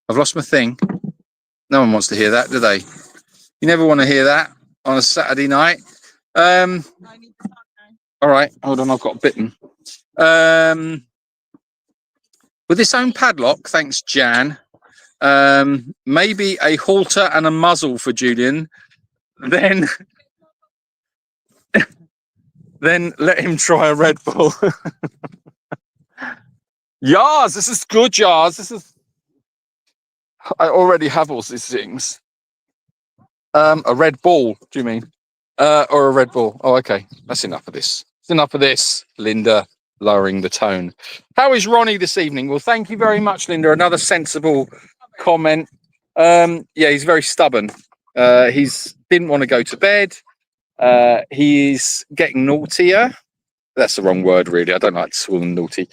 I've lost my thing. No one wants to hear that, do they? You never want to hear that on a Saturday night. I need the sock now. All right, hold on, I've got bitten. With its own padlock, thanks, Jan. Maybe a halter and a muzzle for Julian. Then let him try a Red Bull. Yas, this is good, Yas. I already have all these things. A Red Bull, do you mean? Or a Red Bull. Oh, okay. That's enough of this. It's enough of this, Linda, lowering the tone. How is Ronnie this evening? Well, thank you very much, Linda. Another sensible comment. Yeah, he's very stubborn. He's didn't want to go to bed. He's getting naughtier. That's the wrong word, really. I don't like to call him naughty.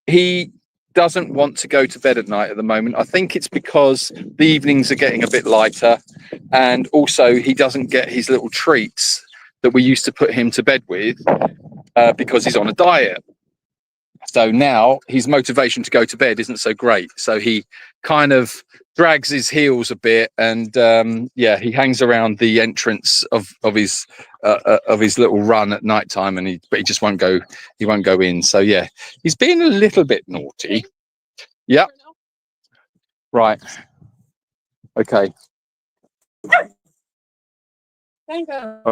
He doesn't want to go to bed at night at the moment. I think it's because the evenings are getting a bit lighter, and also he doesn't get his little treats that we used to put him to bed with because he's on a diet. So now his motivation to go to bed isn't so great. So he kind of drags his heels a bit, and yeah, he hangs around the entrance of his little run at night time, but he just won't go. He won't go in. So yeah, he's being a little bit naughty. Yep. Right. Okay. Okay.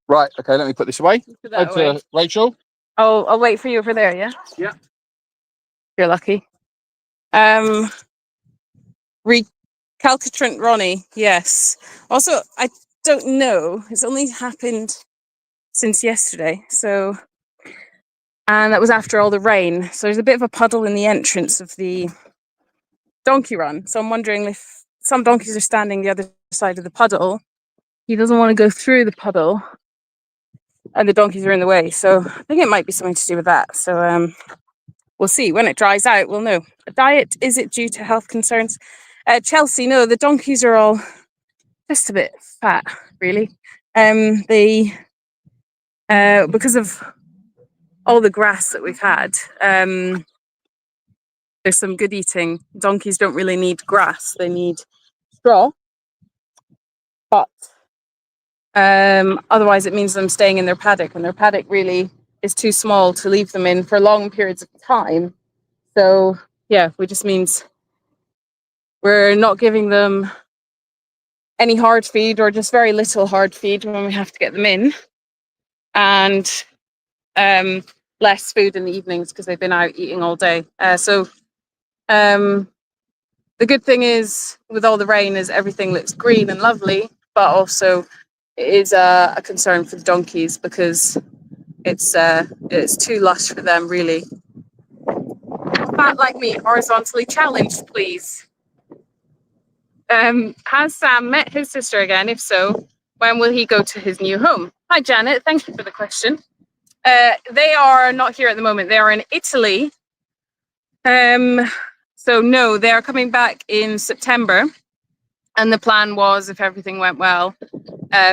Right. Okay. Let me put this away. Put that away. Rachel. I'll wait for you over there. Yeah. Yeah. You're lucky. Recalcitrant Ronnie. Yes. Also, I don't know. It's only happened since yesterday. So, and that was after all the rain. So there's a bit of a puddle in the entrance of the donkey run. So I'm wondering if some donkeys are standing the other side of the puddle. He doesn't want to go through the puddle, and the donkeys are in the way. So I think it might be something to do with that. So we'll see. When it dries out, we'll know. A diet, is it due to health concerns? Chelsea, no, the donkeys are all just a bit fat, really. They because of all the grass that we've had, there's some good eating. Donkeys don't really need grass, they need straw. But otherwise it means them staying in their paddock, and their paddock really is too small to leave them in for long periods of time. So yeah, it just means we're not giving them any hard feed, or just very little hard feed when we have to get them in, and less food in the evenings because they've been out eating all day. So the good thing is, with all the rain, is everything looks green and lovely, but also it is a concern for the donkeys because it's too lush for them, really. Fat like me, horizontally challenged, please. Has Sam met his sister again? If so, when will he go to his new home? Hi, Janet. Thank you for the question. They are not here at the moment. They are in Italy. So no, they are coming back in September. And the plan was, if everything went well,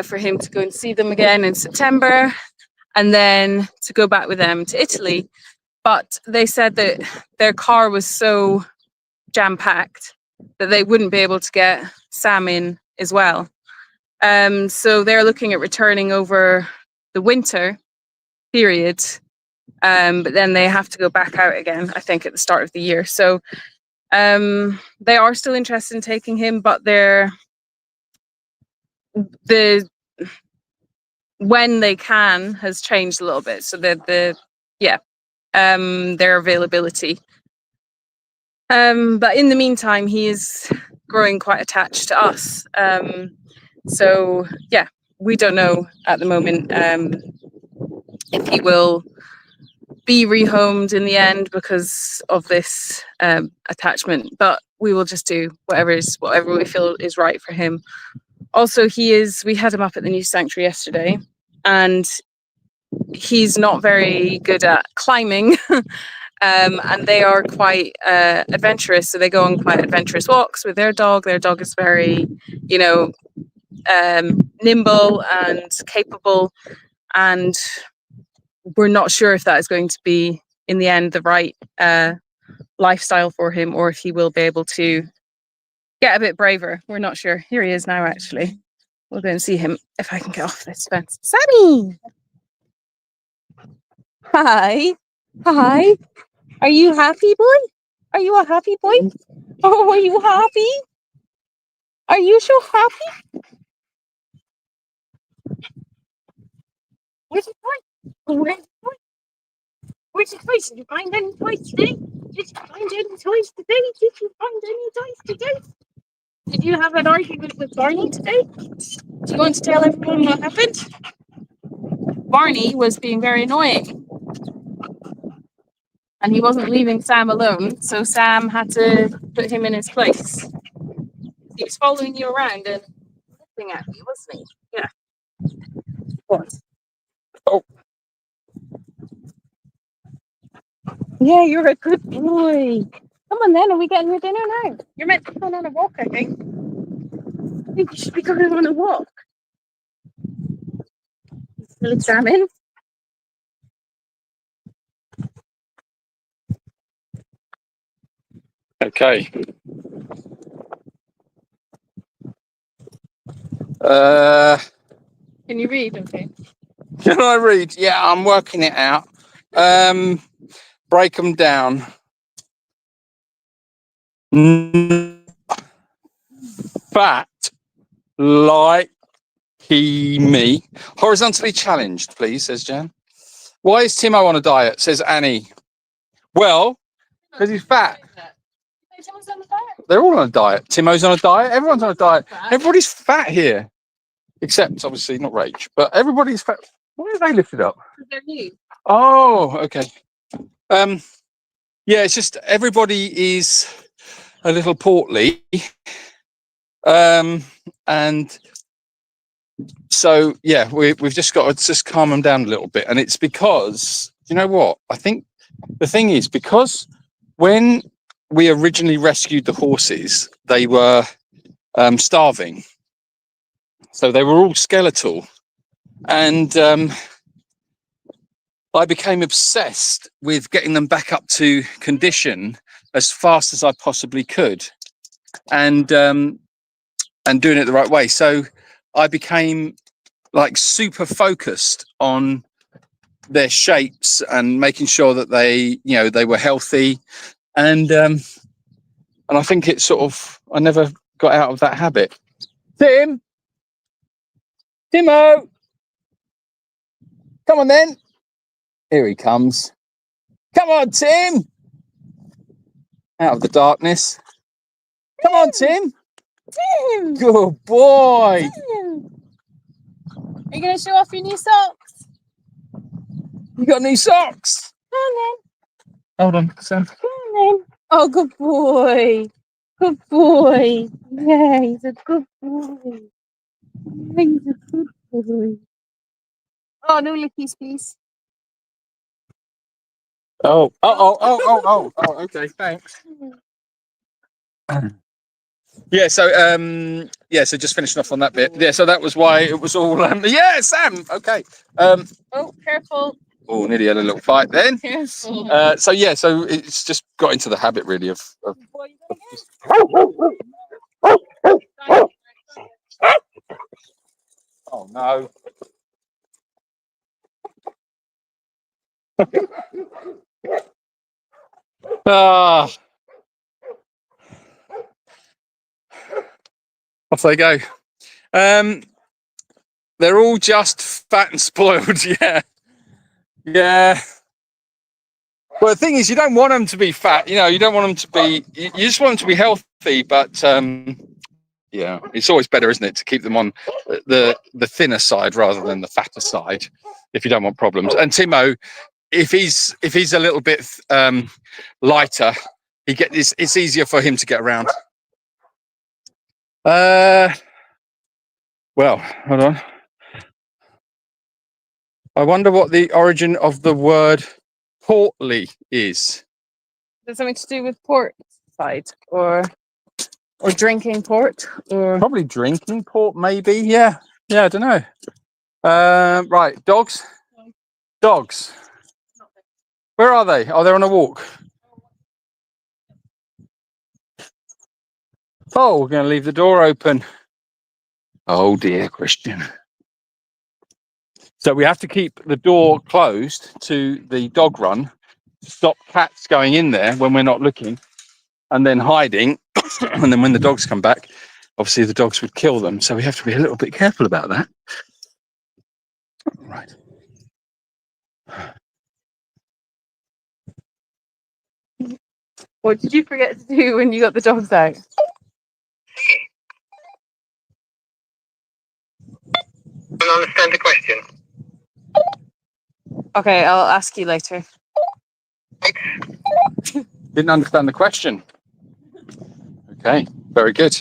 for him to go and see them again in September. and then to go back with them to Italy. But they said that their car was so jam-packed that they wouldn't be able to get Sam in as well. So they're looking at returning over the winter period, but then they have to go back out again, I think, at the start of the year. So they are still interested in taking him, but the when they can has changed a little bit. So their availability. But in the meantime, he is growing quite attached to us. So yeah, we don't know at the moment if he will be rehomed in the end because of this attachment. But we will just do whatever we feel is right for him. Also, we had him up at the new sanctuary yesterday, and he's not very good at climbing. And they are quite adventurous, so they go on quite adventurous walks with their dog. Their dog is very, nimble and capable, and we're not sure if that is going to be, in the end, the right lifestyle for him, or if he will be able to get a bit braver. We're not sure. Here he is now, actually. We'll go and see him if I can get off this fence. Sammy! Hi. Hi. Are you happy, boy? Are you a happy boy? Oh, are you happy? Are you so happy? Where's your toy? Where's your toy? Where's your toys? Did you find any toys today? Did you find any toys today? Did you find any toys today? Did you have an argument with Barney today? Do you want to tell everyone what happened? Barney was being very annoying. And he wasn't leaving Sam alone, so Sam had to put him in his place. He was following you around and looking at you, wasn't he? Yeah. What? Oh. Yeah, you're a good boy. Come on then, are we getting your dinner now? You're meant to be going on a walk, I think. I think you should be going on a walk. Still examine. Okay. Can you read? Okay. Can I read? Yeah, I'm working it out. Break them down. Fat like me. Horizontally challenged, please, says Jan. Why is Timo on a diet, says Annie. Well, because he's fat. They're all on a diet. Timo's on a diet. Everyone's on a diet. Everybody's fat here. Except, obviously, not Rach. But everybody's fat. Why are they lifted up? They're new. Oh, okay. Yeah, it's just everybody is a little portly. And so, yeah, we've just got to just calm them down a little bit. And it's because, you know what? I think the thing is, because when we originally rescued the horses, they were starving. So they were all skeletal. And I became obsessed with getting them back up to condition as fast as I possibly could, and doing it the right way. So I became like super focused on their shapes and making sure that they were healthy, and I think it sort of, I never got out of that habit. Timo, come on then. Here he comes. Come on, Tim. Out of the darkness. Come on, Tim. Tim. Good boy. Tim. Are you going to show off your new socks? You got new socks. Come on Hold on, Sam. then. Come on then. Oh, good boy. Good boy. Yeah, he's a good boy. Yeah, he's a good boy. Oh, no lickies, please. Oh, okay, thanks. Yeah, so so just finishing off on that bit. Yeah, so that was why it was all yeah, Sam. Okay. Oh, careful. Oh, nearly had a little fight then. Careful. So it's just got into the habit really of oh no. Ah, off they go. They're all just fat and spoiled. Yeah, yeah. Well, the thing is, you don't want them to be fat. You know, you don't want them to be. You just want them to be healthy. But yeah, it's always better, isn't it, to keep them on the thinner side rather than the fatter side, if you don't want problems. And Timo, if he's a little bit lighter, it's easier for him to get around. Well, hold on. I wonder what the origin of the word portly is. Does something to do with port side or drinking port or Probably drinking port, maybe. Yeah, I don't know. Right, dogs. Dogs. Where are they? Oh, they're on a walk. Oh, we're going to leave the door open. Oh dear, Christian. So we have to keep the door closed to the dog run to stop cats going in there when we're not looking and then hiding. And then when the dogs come back, obviously the dogs would kill them. So we have to be a little bit careful about that. Right. what did you forget to do when you got the dogs out? I don't understand the question. Okay, I'll ask you later. Didn't understand the question. Okay, very good.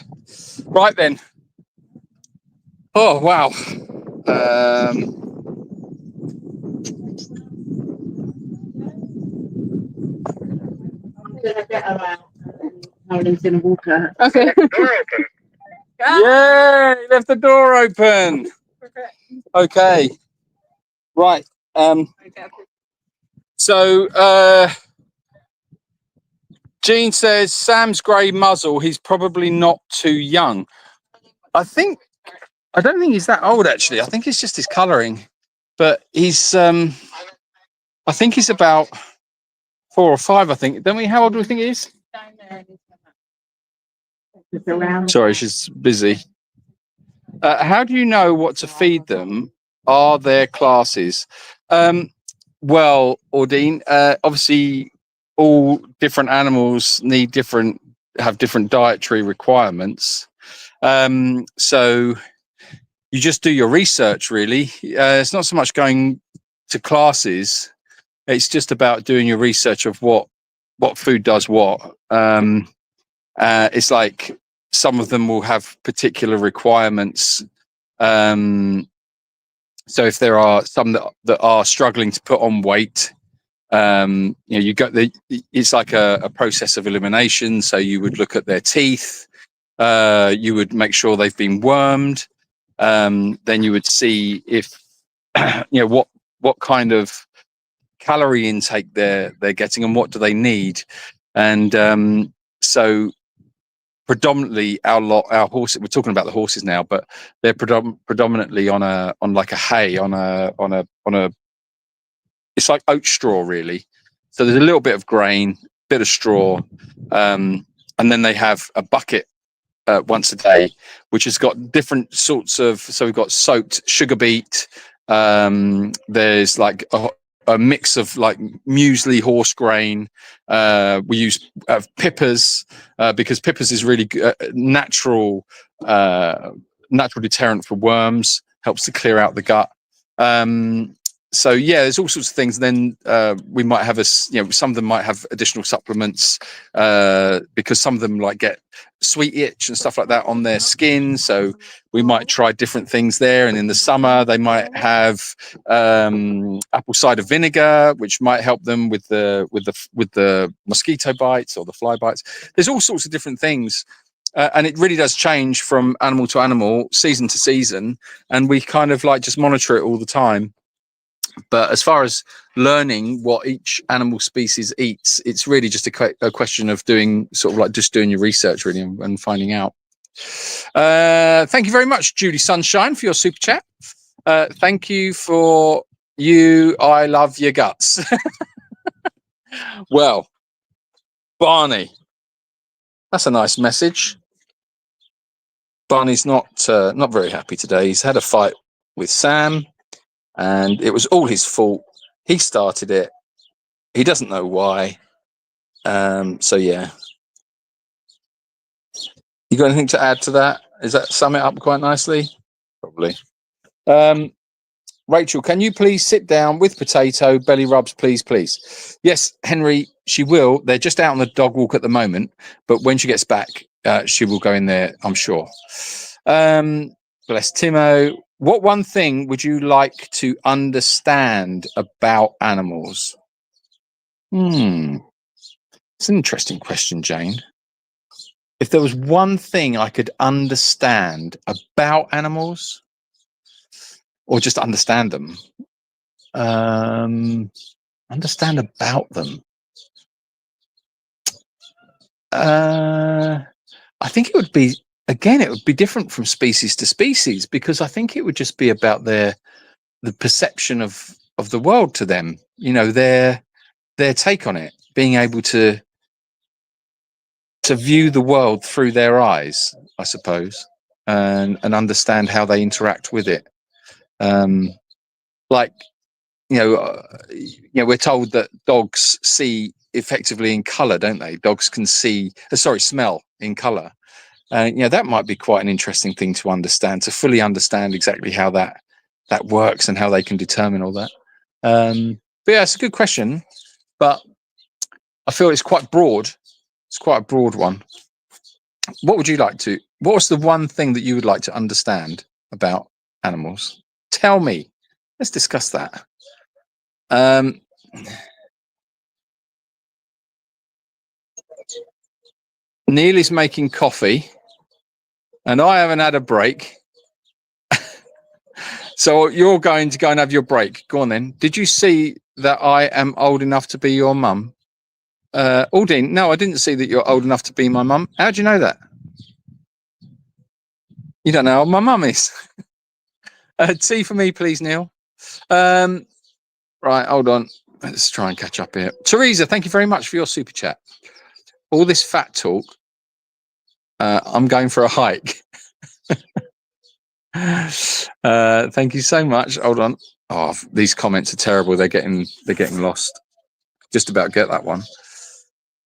Right then. Oh, wow. Howling's in a walker. Okay. Door open. Yeah, he left the door open. Okay. Right. So Jean says Sam's grey muzzle, he's probably not too young. I don't think he's that old actually. I think it's just his colouring. But he's I think he's about 4 or 5, I think. Don't we? How old do we think he is? Sorry, she's busy. How do you know what to feed them? Are there classes? Well, Ordine, obviously all different animals have different dietary requirements. So you just do your research really. It's not so much going to classes. It's just about doing your research of what food does what. It's like some of them will have particular requirements. So if there are some that are struggling to put on weight, you got it's like a process of elimination. So you would look at their teeth, you would make sure they've been wormed, then you would see if what kind of calorie intake they're getting and what do they need. And so predominantly our horses, we're talking about the horses now, but they're predominantly on like a hay on a it's like oat straw really. So there's a little bit of grain, bit of straw, and then they have a bucket once a day, which has got different sorts of. So we've got soaked sugar beet. There's like a mix of like muesli, horse grain. We use pippers because pippers is really natural deterrent for worms. Helps to clear out the gut. So yeah, there's all sorts of things. Then we might have some of them might have additional supplements because some of them like get sweet itch and stuff like that on their skin. So we might try different things there. And in the summer, they might have apple cider vinegar, which might help them with the mosquito bites or the fly bites. There's all sorts of different things. and it really does change from animal to animal, season to season, and we kind of like just monitor it all the time. But as far as learning what each animal species eats, it's really just a question of doing sort of like just doing your research really and finding out. Thank you very much, Judy Sunshine, for your super chat. Thank you for you. I love your guts. Well, Barney, that's a nice message. Barney's not very happy today. He's had a fight with Sam, and it was all his fault. He started it. He doesn't know why. So yeah. You got anything to add to that? Does that sum it up quite nicely? Probably. Rachel, can you please sit down with Potato? Belly rubs, please, please. Yes, Henry, she will. They're just out on the dog walk at the moment, but when she gets back, she will go in there, I'm sure. Bless Timo. What one thing would you like to understand about animals? It's an interesting question, Jane. If there was one thing I could understand about animals, or just understand them, understand about them, I think it would be, again, it would be different from species to species, because I think it would just be about the perception of the world to them, you know, their take on it, being able to view the world through their eyes, I suppose, and understand how they interact with it. Like, we're told that dogs see effectively in color, don't they? Dogs can smell in color. That might be quite an interesting thing to understand, to fully understand exactly how that works and how they can determine all that. But yeah, it's a good question, but I feel it's quite broad. It's quite a broad one. What was the one thing that you would like to understand about animals? Tell me. Let's discuss that. Neil is making coffee and I haven't had a break. So you're going to go and have your break. Go on then. Did you see that I am old enough to be your mum? Aldine, no, I didn't see that you're old enough to be my mum. How do you know that? You don't know how old my mum is. Tea for me, please, Neil. Right, hold on. Let's try and catch up here. Teresa, thank you very much for your super chat. All this fat talk. I'm going for a hike. Thank you so much. Hold on. Oh, these comments are terrible. They're getting lost. Just about get that one.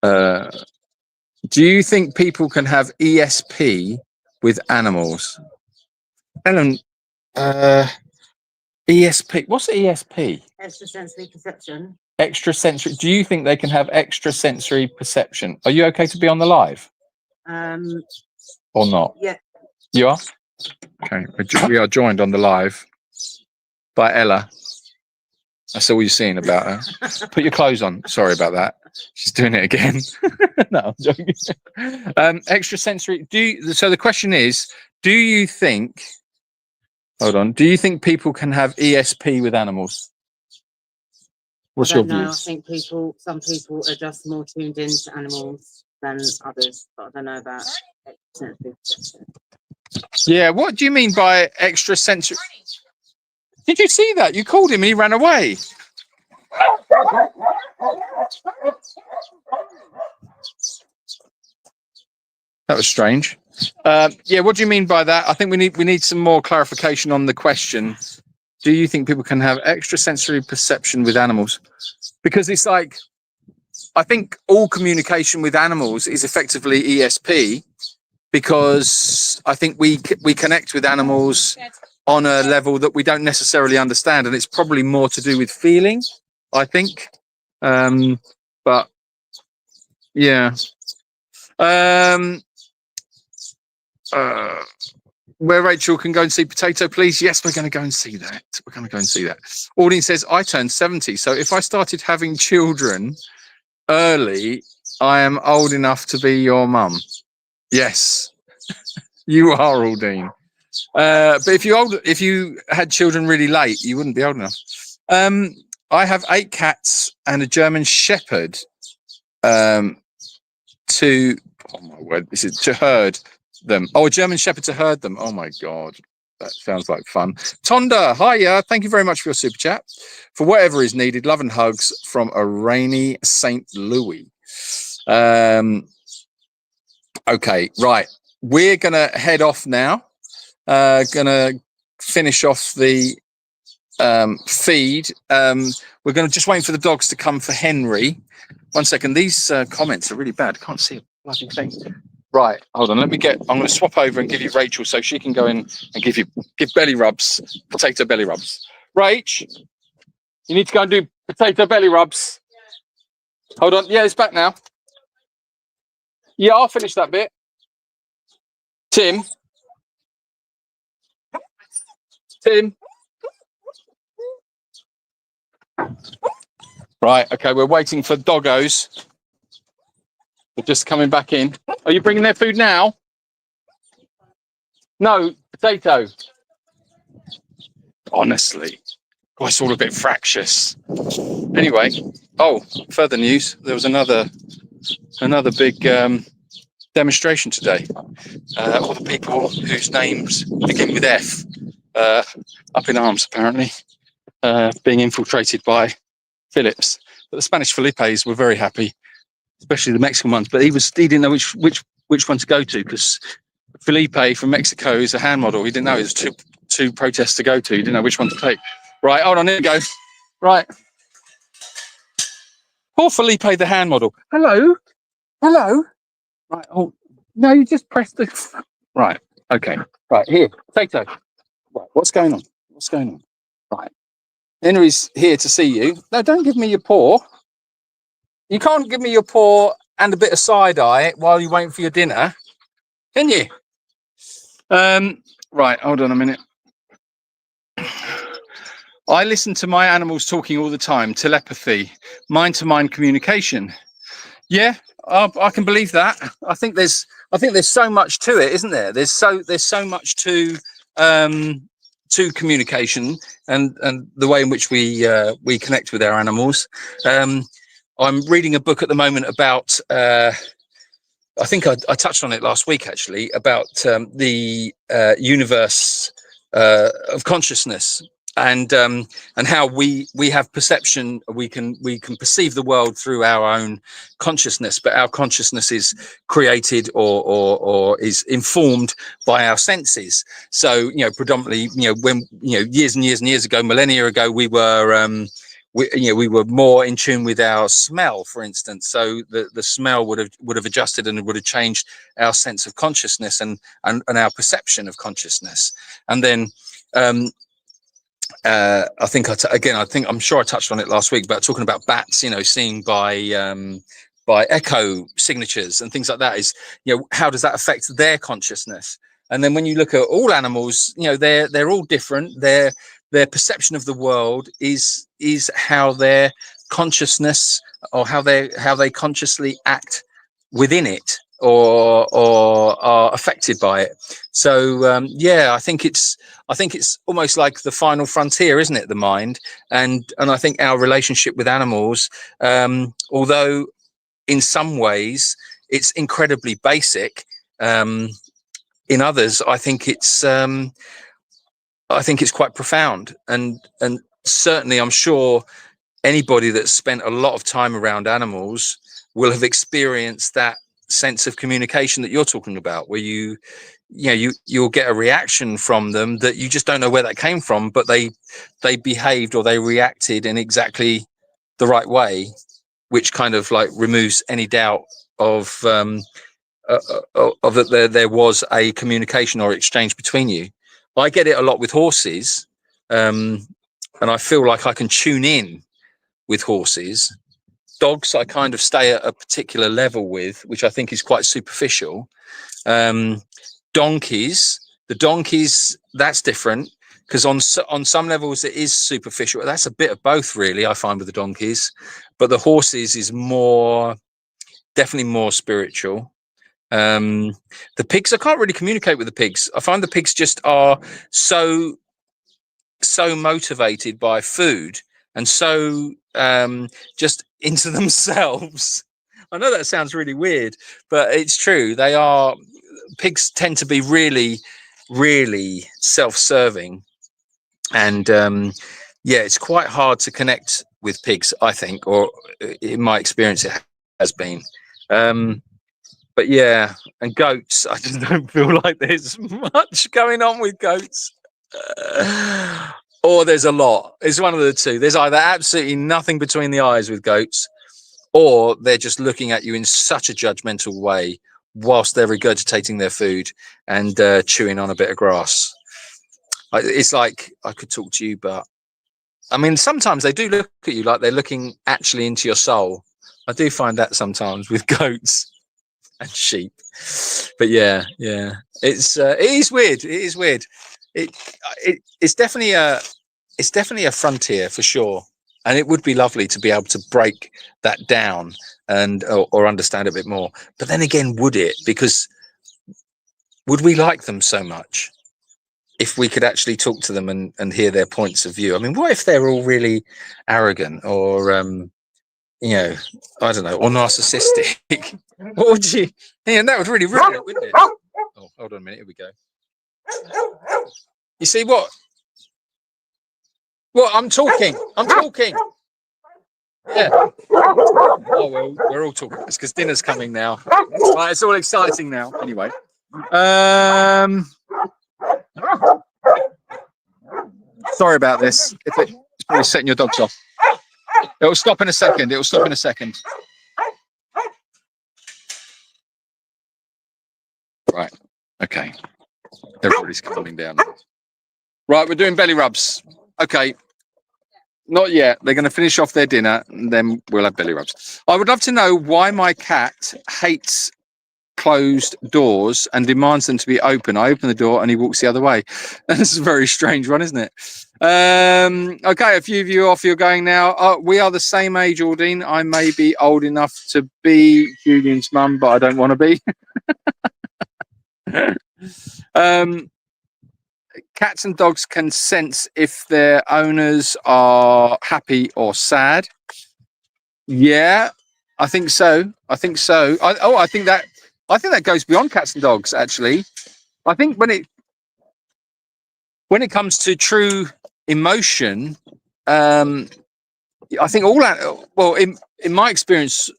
Do you think people can have ESP with animals? Ellen, ESP. What's ESP? Extrasensory perception. Extrasensory. Do you think they can have extrasensory perception? Are you okay to be on the live? Or not? Yeah. You are? Okay. We are joined on the live by Ella. That's all you're seeing about her. Put your clothes on. Sorry about that. She's doing it again. No, I'm joking. Extrasensory. So the question is, do you think people can have ESP with animals? What's your view? I think some people are just more tuned into animals than others, but I don't know about extrasensory perception. Yeah, what do you mean by extrasensory? Did you see that? You called him and he ran away. That was strange. Yeah, what do you mean by that? I think we need some more clarification on the question. Do you think people can have extrasensory perception with animals? Because it's like, I think all communication with animals is effectively ESP, because I think we connect with animals on a level that we don't necessarily understand, and it's probably more to do with feeling, I think. But yeah. Where Rachel can go and see Potato, please. Yes, we're going to go and see that. Audine says, I turned 70, so if I started having children early, I am old enough to be your mum. Yes, You are Aldine. But if you had children really late, you wouldn't be old enough. I have 8 cats and a German Shepherd. Oh my word, this is to herd them. Oh, a German Shepherd to herd them. Oh my God, that sounds like fun. Tonda, hiya. Thank you very much for your super chat. For whatever is needed, love and hugs from a rainy St. Louis. Okay, right. We're gonna head off now. Gonna finish off the feed. We're gonna just wait for the dogs to come for Henry. 1 second. These comments are really bad. I can't see a bloody thing. Right, hold on. I'm gonna swap over and give you Rachel so she can go in and give belly rubs, potato belly rubs. Rach, you need to go and do potato belly rubs. Hold on. Yeah, it's back now. Yeah, I'll finish that bit. Tim. Right, okay, we're waiting for doggos. They're just coming back in. Are you bringing their food now? No, potato. Honestly, oh, it's all a bit fractious. Anyway, oh, further news. There was another big demonstration today. All the people whose names begin with F up in arms, apparently, being infiltrated by Phillips. But the Spanish Felipes were very happy, especially the Mexican ones. But he didn't know which one to go to, because Felipe from Mexico is a hand model. He didn't know. There's two protests to go to. He didn't know which one to take. Right, hold on, here we go. Right. Poor Felipe, the hand model. Hello. Right, oh, no, you just press the... Right, okay. Right, here, potato. Right, what's going on? Right. Henry's here to see you. No, don't give me your paw. You can't give me your paw and a bit of side eye while you're waiting for your dinner, can you? Right, hold on a minute. I listen to my animals talking all the time. Telepathy, mind-to-mind communication. Yeah, I can believe that. I think there's so much to it, isn't there? There's so much to communication and the way in which we connect with our animals. I'm reading a book at the moment about I think I touched on it last week, actually, about the universe of consciousness, and how we have perception. We can perceive the world through our own consciousness, but our consciousness is created or is informed by our senses. So, predominantly, when years and years ago, millennia ago, we were we were more in tune with our smell, for instance. So the smell would have adjusted and would have changed our sense of consciousness and our perception of consciousness. And then I'm sure I touched on it last week about talking about bats, seeing by echo signatures and things like that. Is how does that affect their consciousness? And then when you look at all animals, they're all different. Their perception of the world is how their consciousness, or how they consciously act within it, or are affected by it. So I think it's almost like the final frontier, isn't it? The mind, and I think our relationship with animals, although in some ways it's incredibly basic, in others I think it's quite profound, and certainly I'm sure anybody that's spent a lot of time around animals will have experienced that sense of communication that you're talking about, where you'll get a reaction from them that you just don't know where that came from, but they behaved or they reacted in exactly the right way, which kind of like removes any doubt of that there was a communication or exchange between you. I get it a lot with horses, and I feel like I can tune in with horses. Dogs, I kind of stay at a particular level with, which I think is quite superficial. Donkeys, that's different, because on some levels it is superficial. That's a bit of both, really, I find, with the donkeys. But the horses is definitely more spiritual. The pigs, I can't really communicate with the pigs. I find the pigs just are so motivated by food and so just into themselves. I know that sounds really weird, but it's true. Pigs tend to be really, really self-serving, and yeah, it's quite hard to connect with pigs, I think, or in my experience it has been. But yeah, and goats, I just don't feel like there's much going on with goats. Or there's a lot. It's one of the two. There's either absolutely nothing between the eyes with goats, or they're just looking at you in such a judgmental way whilst they're regurgitating their food and chewing on a bit of grass. It's like, I could talk to you, but I mean, sometimes they do look at you like they're looking actually into your soul. I do find that sometimes with goats and sheep. But yeah, it is weird. It is weird. It's definitely a frontier for sure, and it would be lovely to be able to break that down and or understand a bit more. But then again, would it? Because would we like them so much if we could actually talk to them and hear their points of view? I mean, what if they're all really arrogant or you know, I don't know, or narcissistic? What would you? Yeah, that would really ruin it, wouldn't it? Oh, hold on a minute. Here we go. You see what? What? I'm talking. Yeah. Oh well, we're all talking. It's because dinner's coming now. Right, it's all exciting now. Anyway. Sorry about this. It's probably setting your dogs off. It'll stop in a second. Right. Okay. Everybody's calming down. Right, we're doing belly rubs. Okay. Not yet. They're going to finish off their dinner and then we'll have belly rubs. I would love to know why my cat hates closed doors and demands them to be open. I open the door and he walks the other way. This is a very strange one, isn't it? Okay, a few of you off. You're going now. We are the same age, Aldine. I may be old enough to be Julian's mum, but I don't want to be. Cats and dogs can sense if their owners are happy or sad. Yeah, I think so. I think that goes beyond cats and dogs, actually. I think when it comes to true emotion, I think in my experience,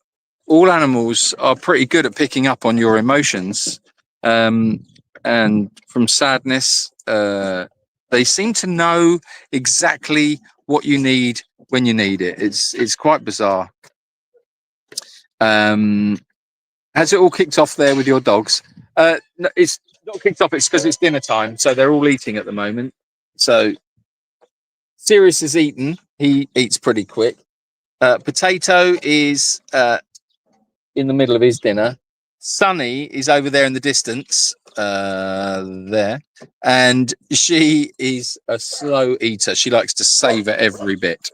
all animals are pretty good at picking up on your emotions. And from sadness, they seem to know exactly what you need when you need it. It's quite bizarre. Has it all kicked off there with your dogs? No, it's not kicked off. It's because it's dinner time, so they're all eating at the moment. So Sirius is eaten. He eats pretty quick. Potato is in the middle of his dinner. Sunny is over there in the distance, there, and she is a slow eater. She likes to savor every bit.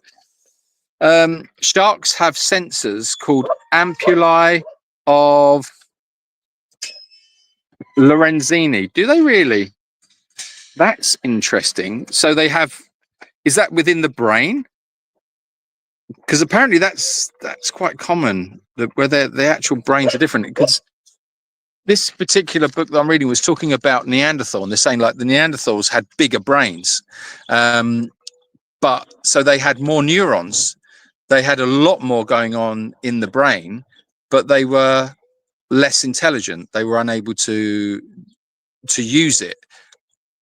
Sharks have sensors called ampullae of Lorenzini. Do they really? That's interesting. So they have, is that within the brain? Because apparently that's quite common, where the actual brains are different. Because this particular book that I'm reading was talking about Neanderthal, and they're saying like the Neanderthals had bigger brains, but so they had more neurons. They had a lot more going on in the brain, but they were less intelligent. They were unable to use it.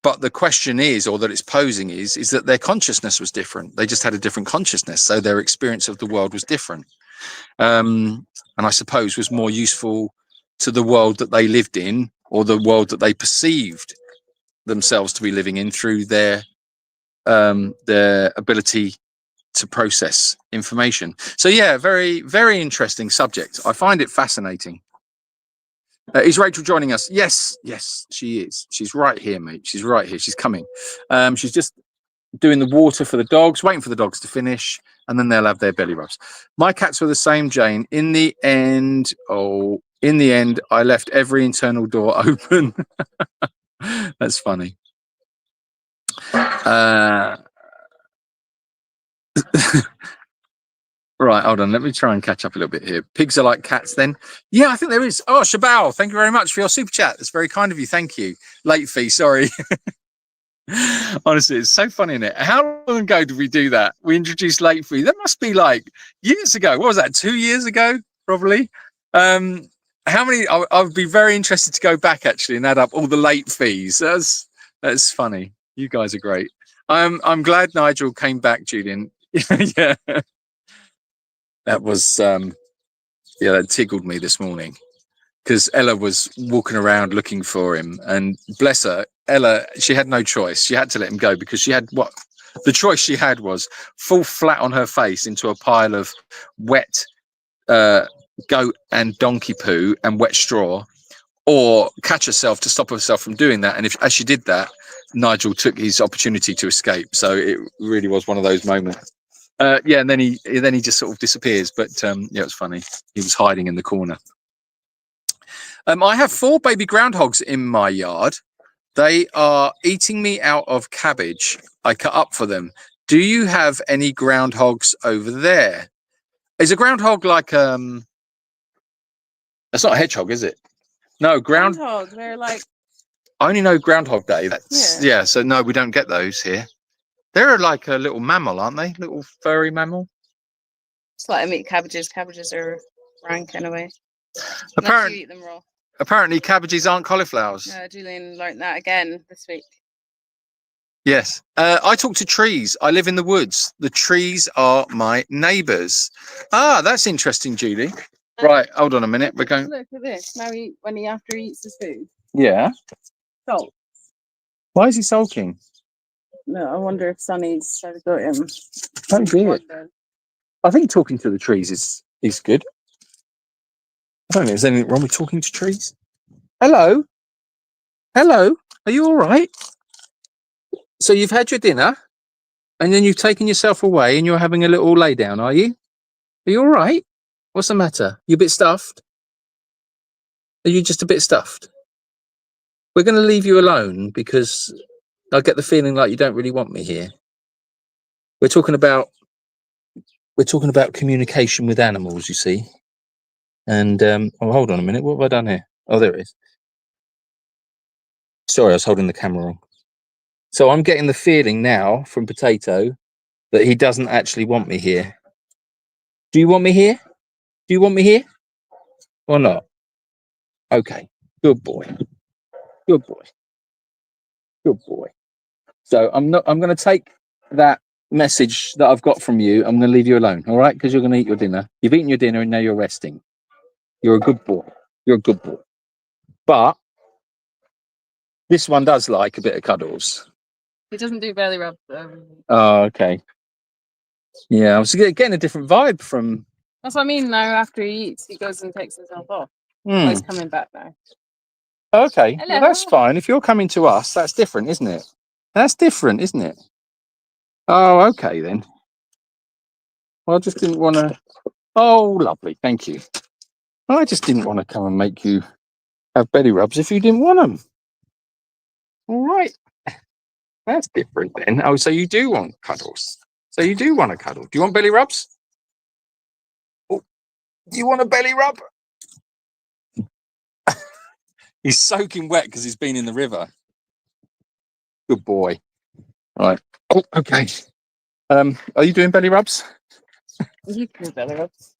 But the question is, or that it's posing is that their consciousness was different. They just had a different consciousness, so their experience of the world was different, and I suppose was more useful to the world that they lived in, or the world that they perceived themselves to be living in, through their ability to process information. So yeah, very, very interesting subject. I find it fascinating. Is Rachel joining us? Yes, she is. She's right here, mate. She's right here. She's coming. She's just doing the water for the dogs, waiting for the dogs to finish, and then they'll have their belly rubs. My cats were the same, Jane. In the end, In the end, I left every internal door open. That's funny. Right, hold on. Let me try and catch up a little bit here. Pigs are like cats then? Yeah, I think there is. Oh, Shabal, thank you very much for your super chat. That's very kind of you. Thank you. Late fee, sorry. Honestly, it's so funny, isn't it? How long ago did we do that? We introduced late fee. That must be like years ago. What was that? 2 years ago, probably. How many? I would be very interested to go back actually and add up all the late fees. That's funny. You guys are great. I'm glad Nigel came back, Julian. Yeah, that was yeah, that tickled me this morning because Ella was walking around looking for him, and bless her, Ella, she had no choice. She had to let him go because she had what the choice she had was fall flat on her face into a pile of wet goat and donkey poo and wet straw, or catch herself to stop herself from doing that. And as she did that, Nigel took his opportunity to escape. So it really was one of those moments. Yeah, and then he just sort of disappears. But yeah, it's funny. He was hiding in the corner. I have 4 baby groundhogs in my yard. They are eating me out of cabbage I cut up for them. Do you have any groundhogs over there? Is a groundhog like that's not a hedgehog, is it? No, Groundhog. They're like I only know Groundhog Day. That's yeah. So no, we don't get those here. They're like a little mammal, aren't they? Little furry mammal. just let them eat cabbages. Cabbages are rank anyway. Unless Apparently, you eat them raw. apparently, cabbages aren't cauliflowers. Julian learned that again this week. Yes. I talk to trees. I live in the woods. The trees are my neighbours. Ah, that's interesting, Julie. Right, hold on a minute. We're going. Look at this. Now when he after he eats his food. Yeah. Salt. Why is he sulking? No, I wonder if Sonny's trying to go at him. Don't do it. I think talking to the trees is good. I don't think there's anything wrong with talking to trees. Hello. Hello. Are you all right? So you've had your dinner, and then you've taken yourself away, and you're having a little lay down, are you? Are you all right? What's the matter? You a bit stuffed? Are you just a bit stuffed? We're going to leave you alone because I get the feeling like you don't really want me here. We're talking about communication with animals, you see. And oh, hold on a minute. What have I done here? Oh, there it is. Sorry, I was holding the camera on. So I'm getting the feeling now from Potato that he doesn't actually want me here. Do you want me here? Do you want me here? Or not? Okay. Good boy. Good boy. Good boy. So I'm going to take that message that I've got from you. I'm going to leave you alone. All right? Because you're going to eat your dinner. You've eaten your dinner and now you're resting. You're a good boy. You're a good boy. But this one does like a bit of cuddles. He doesn't do belly rub though. Oh, okay. Yeah, I was getting a different vibe from. That's what I mean. Now after he eats, he goes and takes himself off. Hmm. Oh, he's coming back now. Okay, Hello. well, that's fine. If you're coming to us, that's different, isn't it? That's different, isn't it? Oh, okay then. Well, I just didn't want to. Oh, lovely. Thank you. I just didn't want to come and make you have belly rubs if you didn't want them. All right. That's different then. Oh, so you do want cuddles. So you do want a cuddle. Do you want belly rubs? Oh, do you want a belly rub? He's soaking wet because he's been in the river. Good boy. Right. Oh, okay. Are you doing belly rubs? You can do belly rubs.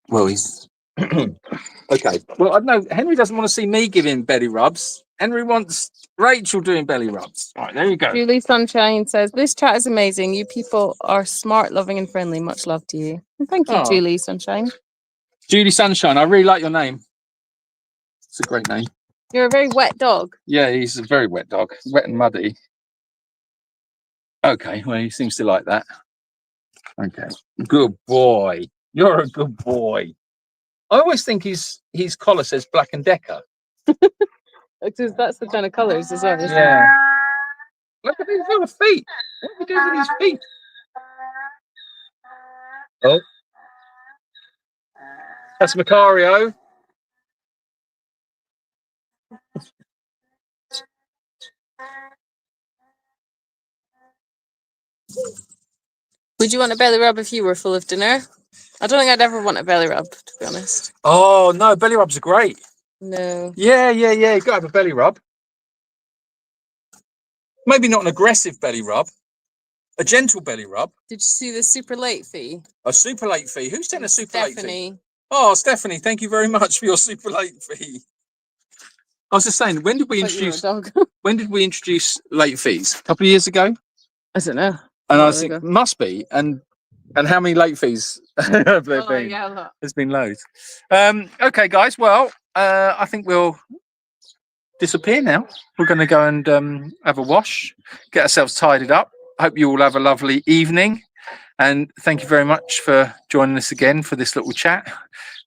Well, he's okay. Well, I don't know. Henry doesn't want to see me giving belly rubs. Henry wants Rachel doing belly rubs. Right, there you go. Julie Sunshine says, "This chat is amazing. You people are smart, loving, and friendly. Much love to you." And thank you, Oh. Julie Sunshine. Julie Sunshine, I really like your name. It's a great name. You're a very wet dog. Yeah, he's a very wet dog. Wet and muddy. Okay, well, he seems to like that. Okay. Good boy. You're a good boy. I always think his collar says Black and Decker. Because that's the kind of colours as well. Isn't it? Yeah. Look at his little feet. What are you doing with his feet? Oh. That's Macario. Would you want a belly rub if you were full of dinner? I don't think I'd ever want a belly rub, to be honest. Oh no, belly rubs are great. No. Yeah. You gotta have a belly rub. Maybe not an aggressive belly rub, a gentle belly rub. Did you see the super late fee? A super late fee. Who's taking a super late fee? Stephanie. Oh, Stephanie, thank you very much for your super late fee. I was just saying, when did we Thought you were a introduce? dog. When did we introduce late fees? A couple of years ago. I don't know. And I Not was really thinking, must be. And how many late fees have there Oh, been? yeah, a lot. There's been loads. Okay, guys. Well, I think we'll disappear now. We're going to go and have a wash, get ourselves tidied up. Hope you all have a lovely evening. And thank you very much for joining us again for this little chat.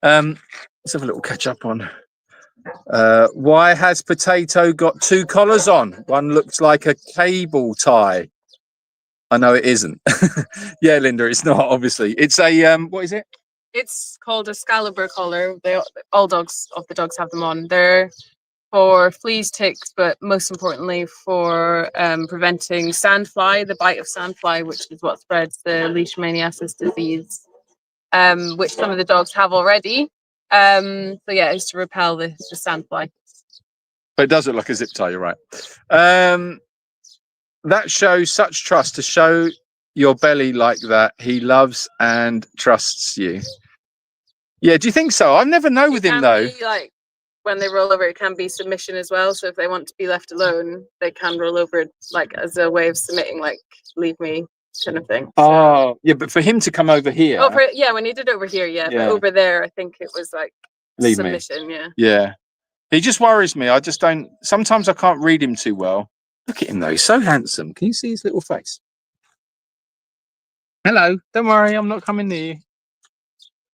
Let's have a little catch up on why has Potato got two collars on? One looks like a cable tie. I know it isn't. Yeah, Linda, it's not, obviously. It's a, what is it? It's called a Excalibur collar. All dogs of the dogs have them on. They're for fleas, ticks, but most importantly for preventing sandfly, the bite of sandfly, which is what spreads the leishmaniasis disease, which some of the dogs have already. So yeah, it's to repel the sandfly. But it does look like a zip tie, you're right. That shows such trust to show your belly like that. He loves and trusts you. Yeah, do you think so? I never know with him though. Like when they roll over, it can be submission as well. So if they want to be left alone, they can roll over like as a way of submitting, like leave me kind of thing. Oh, yeah, but for him to come over here. Oh, yeah, when he did over here, yeah. Yeah. But over there, I think it was like Leave me. submission, yeah. Yeah. He just worries me. I just don't, sometimes I can't read him too well. Look at him though, he's so handsome. Can you see his little face? Hello, don't worry, I'm not coming near you.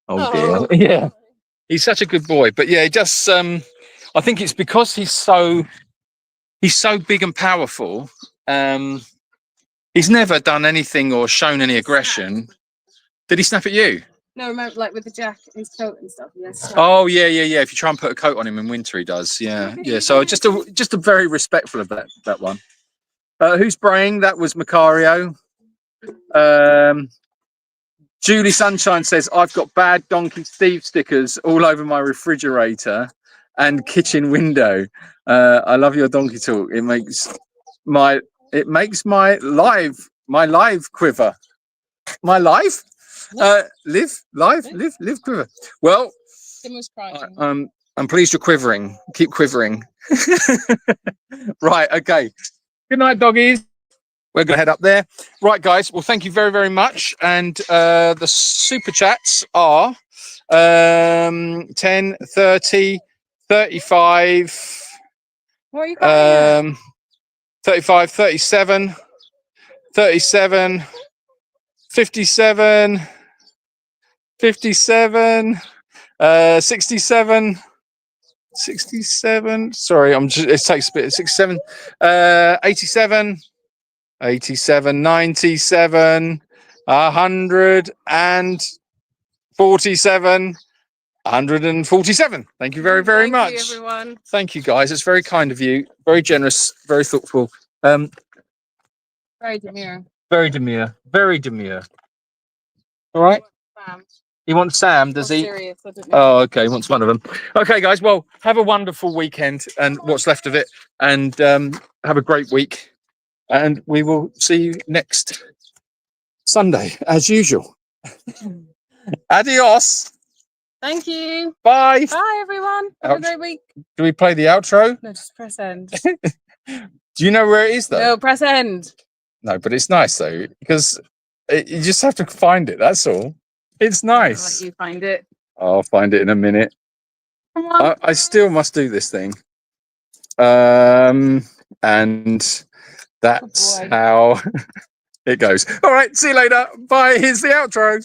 Oh dear. Yeah. He's such a good boy. But yeah, he just I think it's because he's so big and powerful. He's never done anything or shown any aggression. Did he snap at you? No, remember, like with the jacket, his coat and stuff. Yes. Oh yeah. If you try and put a coat on him in winter, he does. Yeah. So just a very respectful of that one. Who's braying? That was Macario. Julie Sunshine says, I've got bad Donkey Steve stickers all over my refrigerator and kitchen window. I love your donkey talk. It makes my live quiver. My life? Live quiver. Well, I'm pleased you're quivering. Keep quivering. Right, okay. Good night, doggies. We're going to head up there. Right, guys. Well, thank you very, very much. And the super chats are 10, 30, 35, What are you calling 35, 37, 37, 57, 57, 67, 67. Sorry, it takes a bit. 67, 87. 87, 97, 147, 147. Thank you very, very much. Thank you, everyone. Thank you, guys. It's very kind of you. Very generous. Very thoughtful. Very demure. Very demure. Very demure. All right. Sam. He wants Sam, does he? Serious, I don't know. Oh, okay. He wants one of them. Okay, guys. Well, have a wonderful weekend and what's left of it, and have a great week. And we will see you next Sunday, as usual. Adios. Thank you. Bye. Bye, everyone. Have a great week. Do we play the outro? No, just press end. Do you know where it is, though? No, press end. No, but it's nice, though, because you just have to find it. That's all. It's nice. I'll let you find it. I'll find it in a minute. Come on. I still must do this thing. And that's how it goes. All right, see you later. Bye. Here's the outro.